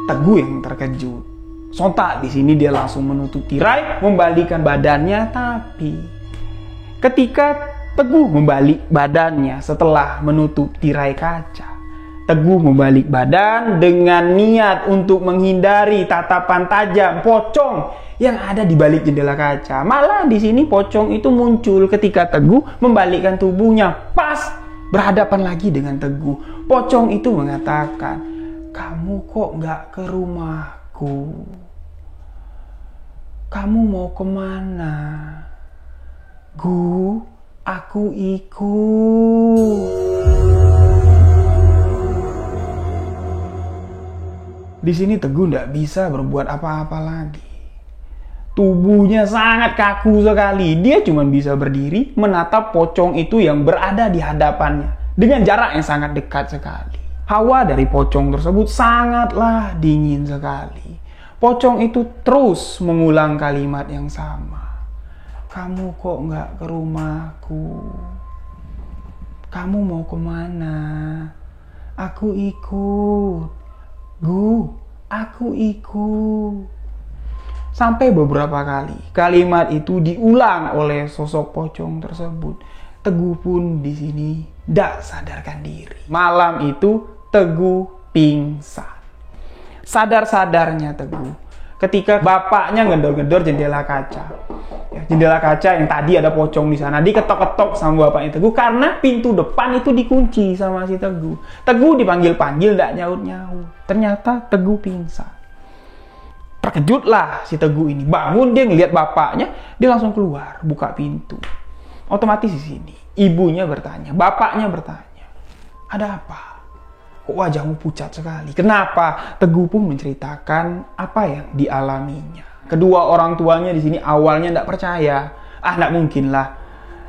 Teguh yang terkejut. Sontak di sini dia langsung menutup tirai, membalikkan badannya, tapi ketika Teguh membalik badannya setelah menutup tirai kaca, Teguh membalik badan dengan niat untuk menghindari tatapan tajam pocong yang ada di balik jendela kaca. Malah di sini pocong itu muncul ketika Teguh membalikkan tubuhnya pas berhadapan lagi dengan Teguh. Pocong itu mengatakan, "Kamu kok nggak ke rumahku? Kamu mau kemana? Gu, aku ikut." Di sini Teguh tidak bisa berbuat apa-apa lagi. Tubuhnya sangat kaku sekali. Dia cuma bisa berdiri menatap pocong itu yang berada di hadapannya dengan jarak yang sangat dekat sekali. Hawa dari pocong tersebut sangatlah dingin sekali. Pocong itu terus mengulang kalimat yang sama. "Kamu kok nggak ke rumahku? Kamu mau kemana? Aku ikut. Gu, aku ikut." Sampai beberapa kali kalimat itu diulang oleh sosok pocong tersebut. Teguh pun di sini tidak sadarkan diri. Malam itu Teguh pingsan. Sadar-sadarnya Teguh ketika bapaknya ngedor-ngedor jendela kaca. Ya, jendela kaca yang tadi ada pocong di sana diketok-ketok sama bapaknya Teguh karena pintu depan itu dikunci sama si Teguh. Teguh dipanggil-panggil tidak nyaut-nyaut. Ternyata Teguh pingsan. Terkejutlah si Teguh ini. Bangun, dia ngelihat bapaknya, dia langsung keluar, buka pintu. Otomatis di sini ibunya bertanya, bapaknya bertanya, "Ada apa? Kok wajahmu pucat sekali? Kenapa?" Teguh pun menceritakan apa yang dialaminya. Kedua orang tuanya di sini awalnya tidak percaya. Tidak mungkin lah.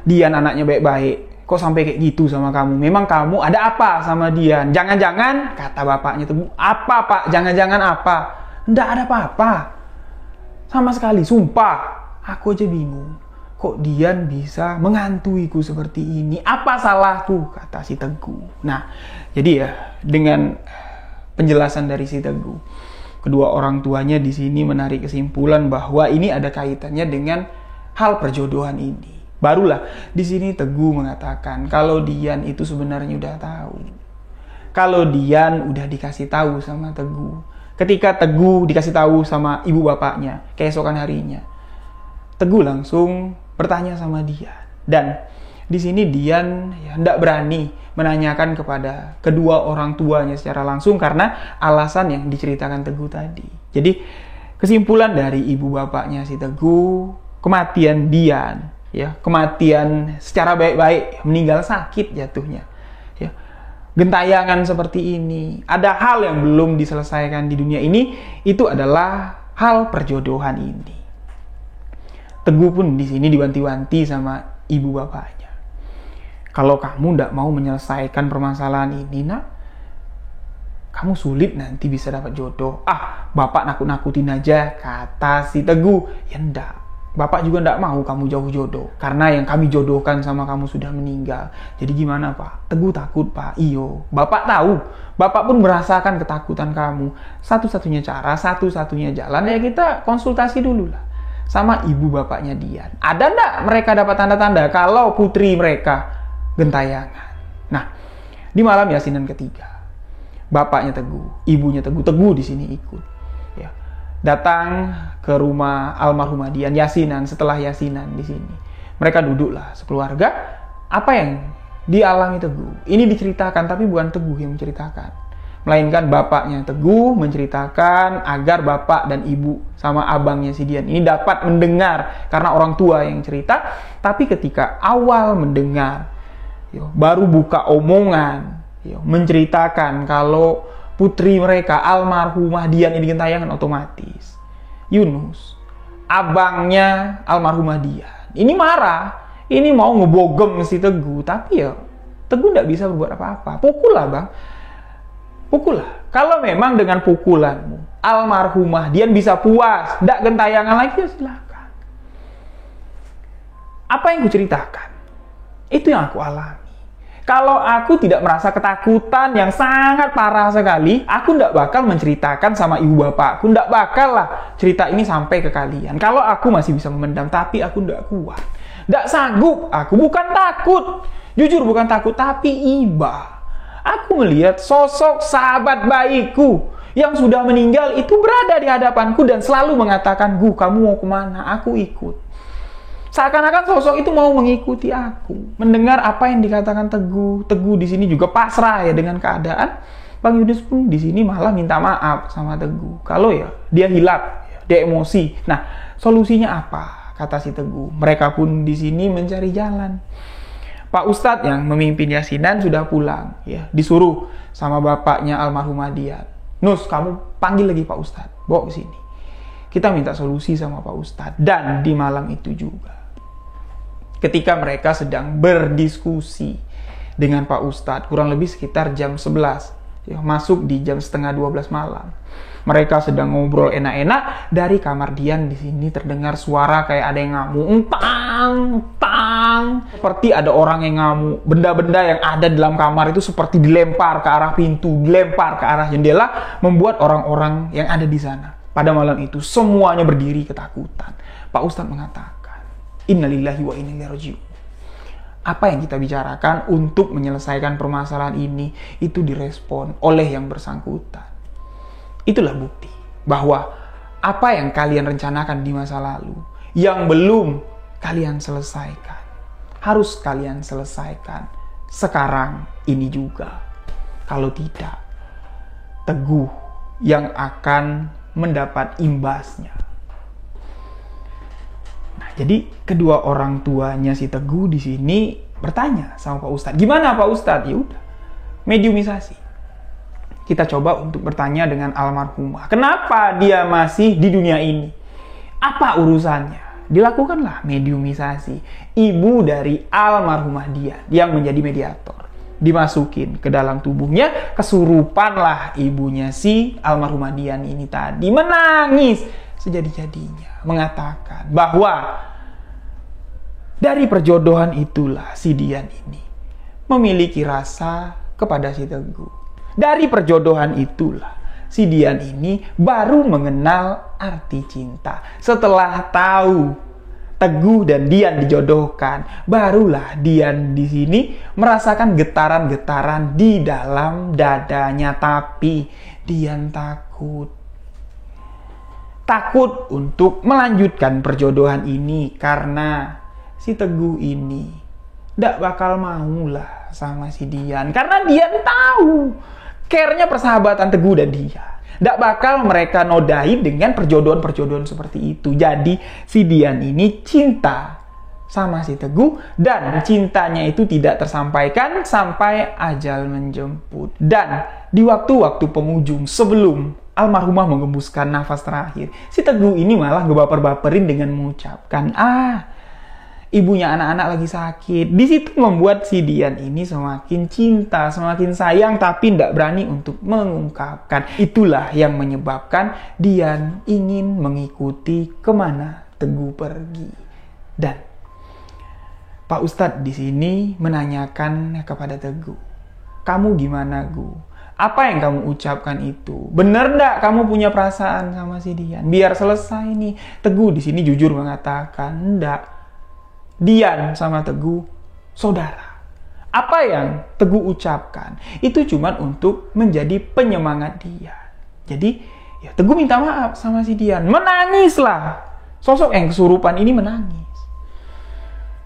Dian anaknya baik-baik. Kok sampai kayak gitu sama kamu? Memang kamu ada apa sama Dian? Jangan-jangan, kata bapaknya Teguh, "Apa, Pak? Jangan-jangan apa?" "Tidak ada apa-apa. Sama sekali, sumpah. Aku aja bingung. Kok Dian bisa mengantuiku seperti ini? Apa salahku?" kata si Teguh. Nah, jadi ya, dengan penjelasan dari si Teguh, kedua orang tuanya di sini menarik kesimpulan bahwa ini ada kaitannya dengan hal perjodohan ini. Barulah di sini Teguh mengatakan kalau Dian itu sebenarnya udah tahu. Kalau Dian udah dikasih tahu sama Teguh. Ketika Teguh dikasih tahu sama ibu bapaknya keesokan harinya, Teguh langsung bertanya sama Dian. Dan di sini Dian ya tidak berani menanyakan kepada kedua orang tuanya secara langsung karena alasan yang diceritakan Teguh tadi. Jadi kesimpulan dari ibu bapaknya si Teguh, kematian Dian, ya kematian secara baik-baik, meninggal sakit jatuhnya, ya gentayangan seperti ini. Ada hal yang belum diselesaikan di dunia ini, itu adalah hal perjodohan ini. Teguh pun di sini diwanti-wanti sama ibu bapaknya. Kalau kamu tidak mau menyelesaikan permasalahan ini, nak, kamu sulit nanti bisa dapat jodoh. Bapak nakut-nakutin aja, kata si Teguh. Ya enggak, bapak juga enggak mau kamu jauh jodoh. Karena yang kami jodohkan sama kamu sudah meninggal. Jadi gimana, Pak? Teguh takut, Pak. Iyo, bapak tahu. Bapak pun merasakan ketakutan kamu. Satu-satunya cara, satu-satunya jalan, ya kita konsultasi dulu lah sama ibu bapaknya Dian. Ada enggak mereka dapat tanda-tanda kalau putri mereka gentayangan? Nah, di malam yasinan ketiga, bapaknya Teguh, ibunya Teguh di sini ikut. Ya, datang ke rumah almarhumah Dian, yasinan. Setelah yasinan di sini, mereka duduklah sekeluarga. Apa yang dialami Teguh ini diceritakan, tapi bukan Teguh yang menceritakan, melainkan bapaknya Teguh menceritakan agar bapak dan ibu sama abangnya si Dian ini dapat mendengar, karena orang tua yang cerita. Tapi ketika awal mendengar, baru buka omongan, menceritakan kalau putri mereka almarhumah Dian ini gentayangan, otomatis Yunus, abangnya almarhumah Dian, ini marah, ini mau ngebogem si Teguh. Tapi ya Teguh tidak bisa berbuat apa-apa. Pukul lah, bang, pukul lah. Kalau memang dengan pukulanmu almarhumah Dian bisa puas, tidak gentayangan lagi, ya silakan. Apa yang kuceritakan itu yang aku alami. Kalau aku tidak merasa ketakutan yang sangat parah sekali, aku tidak bakal menceritakan sama ibu bapakku. Tidak bakal lah cerita ini sampai ke kalian. Kalau aku masih bisa memendam, tapi aku tidak kuat. Tidak sanggup. Aku bukan takut. Jujur bukan takut, tapi iba. Aku melihat sosok sahabat baikku yang sudah meninggal itu berada di hadapanku dan selalu mengatakan, "Gu, kamu mau kemana? Aku ikut." Seakan-akan sosok itu mau mengikuti aku. Mendengar apa yang dikatakan Teguh. Teguh di sini juga pasrah ya dengan keadaan. Bang Yunus pun di sini malah minta maaf sama Teguh. Kalau ya dia hilap, dia emosi. Nah, solusinya apa? Kata si Teguh. Mereka pun di sini mencari jalan. Pak Ustadz yang memimpin yasinan sudah pulang, ya, disuruh sama bapaknya almarhumah Dian. Nus, kamu panggil lagi Pak Ustadz, bawa ke sini. Kita minta solusi sama Pak Ustadz. Dan di malam itu juga, ketika mereka sedang berdiskusi dengan Pak Ustadz, kurang lebih sekitar jam 11, ya, masuk di jam setengah 12 malam. Mereka sedang ngobrol enak-enak. Dari kamar Dian di sini terdengar suara kayak ada yang ngamuk, tang, tang. Seperti ada orang yang ngamuk. Benda-benda yang ada dalam kamar itu seperti dilempar ke arah pintu, dilempar ke arah jendela, membuat orang-orang yang ada di sana pada malam itu semuanya berdiri ketakutan. Pak Ustadz mengatakan, innalillahi wa inna ilaihi raji'un. Apa yang kita bicarakan untuk menyelesaikan permasalahan ini itu direspon oleh yang bersangkutan. Itulah bukti bahwa apa yang kalian rencanakan di masa lalu yang belum kalian selesaikan, harus kalian selesaikan sekarang ini juga. Kalau tidak, Teguh yang akan mendapat imbasnya. Nah, jadi kedua orang tuanya si Teguh di sini bertanya sama Pak Ustadz, gimana Pak Ustadz? Ya udah, mediumisasi. Kita coba untuk bertanya dengan almarhumah, kenapa dia masih di dunia ini? Apa urusannya? Dilakukanlah mediumisasi. Ibu dari almarhumah dia yang menjadi mediator dimasukin ke dalam tubuhnya, kesurupanlah ibunya si almarhumah Dian ini tadi menangis sejadi-jadinya, mengatakan bahwa dari perjodohan itulah si Dian ini memiliki rasa kepada si Teguh. Dari perjodohan itulah si Dian ini baru mengenal arti cinta. Setelah tahu Teguh dan Dian dijodohkan, barulah Dian di sini merasakan getaran-getaran di dalam dadanya. Tapi Dian takut untuk melanjutkan perjodohan ini karena si Teguh ini tidak bakal maulah sama si Dian. Karena Dian tahu care-nya persahabatan Teguh dan dia. Tidak bakal mereka nodai dengan perjodohan-perjodohan seperti itu. Jadi si Dian ini cinta sama si Teguh, dan cintanya itu tidak tersampaikan sampai ajal menjemput. Dan di waktu-waktu penghujung sebelum almarhumah mengembuskan nafas terakhir, si Teguh ini malah ngebaper-baperin dengan mengucapkan, ibunya anak-anak lagi sakit. Di situ membuat si Dian ini semakin cinta, semakin sayang, tapi tidak berani untuk mengungkapkan. Itulah yang menyebabkan Dian ingin mengikuti kemana Teguh pergi. Dan Pak Ustadz di sini menanyakan kepada Teguh, kamu gimana, Gu? Apa yang kamu ucapkan itu? Bener ndak kamu punya perasaan sama si Dian? Biar selesai nih. Teguh di sini jujur mengatakan, ndak. Dian sama Teguh saudara. Apa yang Teguh ucapkan itu cuma untuk menjadi penyemangat dia. Jadi ya Teguh minta maaf sama si Dian. Menangislah. Sosok yang kesurupan ini menangis.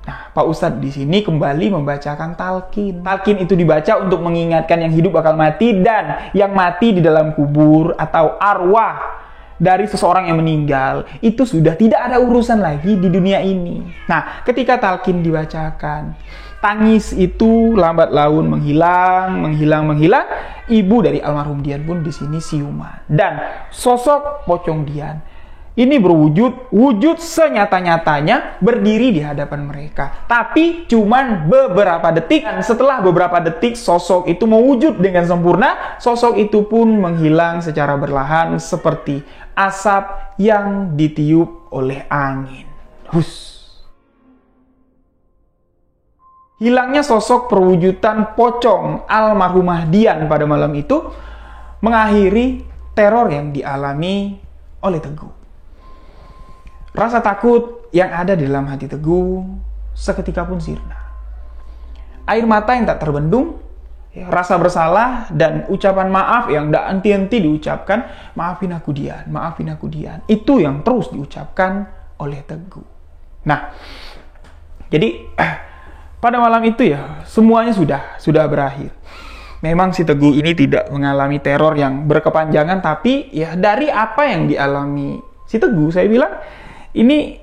Nah, Pak Ustadz di sini kembali membacakan talqin. Talqin itu dibaca untuk mengingatkan yang hidup bakal mati dan yang mati di dalam kubur atau arwah dari seseorang yang meninggal itu sudah tidak ada urusan lagi di dunia ini. Nah, ketika talqin dibacakan, tangis itu lambat laun menghilang. Ibu dari almarhum Dian pun di sini siuman. Dan sosok Pocong Dian ini wujud senyata-nyatanya berdiri di hadapan mereka. Tapi cuman beberapa detik. Dan setelah beberapa detik sosok itu mewujud dengan sempurna. Sosok itu pun menghilang secara berlahan seperti asap yang ditiup oleh angin. Hus. Hilangnya sosok perwujudan pocong almarhumah Dian pada malam itu mengakhiri teror yang dialami oleh Teguh. Rasa takut yang ada di dalam hati Teguh seketika pun sirna. Air mata yang tak terbendung, rasa bersalah, dan ucapan maaf yang tak henti-henti diucapkan, maafin aku Dian, maafin aku Dian. Itu yang terus diucapkan oleh Teguh. Nah, jadi pada malam itu ya semuanya sudah berakhir. Memang si Teguh ini tidak mengalami teror yang berkepanjangan, tapi ya dari apa yang dialami si Teguh, saya bilang ini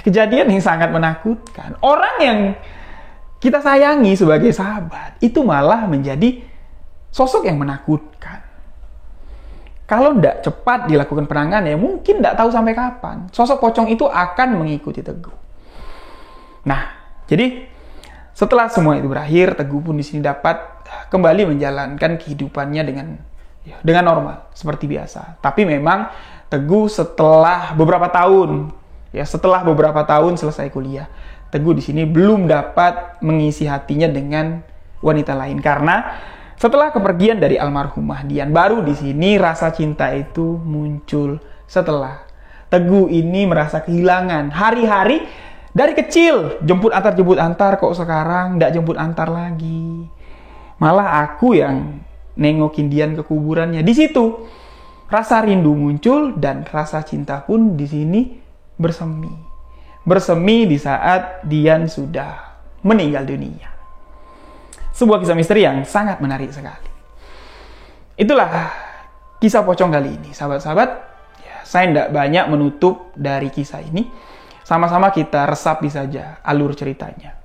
kejadian yang sangat menakutkan. Orang yang kita sayangi sebagai sahabat itu malah menjadi sosok yang menakutkan. Kalau tidak cepat dilakukan penanganan, ya mungkin tidak tahu sampai kapan sosok pocong itu akan mengikuti Teguh. Nah, jadi setelah semua itu berakhir, Teguh pun di sini dapat kembali menjalankan kehidupannya dengan normal seperti biasa. Tapi memang Teguh setelah beberapa tahun selesai kuliah, Teguh di sini belum dapat mengisi hatinya dengan wanita lain karena setelah kepergian dari almarhumah Dian, baru di sini rasa cinta itu muncul. Setelah Teguh ini merasa kehilangan hari-hari dari kecil jemput antar, kok sekarang nggak jemput antar lagi. Malah aku yang nengokin Dian ke kuburannya. Di situ rasa rindu muncul dan rasa cinta pun di sini bersemi di saat Dian sudah meninggal dunia. Sebuah kisah misteri yang sangat menarik sekali. Itulah kisah pocong kali ini, sahabat-sahabat. Ya, saya tidak banyak menutup dari kisah ini. Sama-sama kita resapi saja alur ceritanya.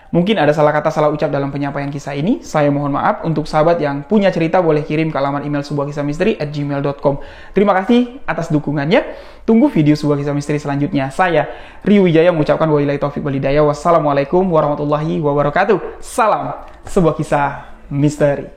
Mungkin ada salah kata, salah ucap dalam penyampaian kisah ini. Saya mohon maaf. Untuk sahabat yang punya cerita boleh kirim ke alamat email sebuahkisahmisteri@gmail.com. Terima kasih atas dukungannya. Tunggu video sebuah kisah misteri selanjutnya. Saya Rio Wijaya mengucapkan wabillahi taufiq wal hidayah. Wassalamualaikum warahmatullahi wabarakatuh. Salam sebuah kisah misteri.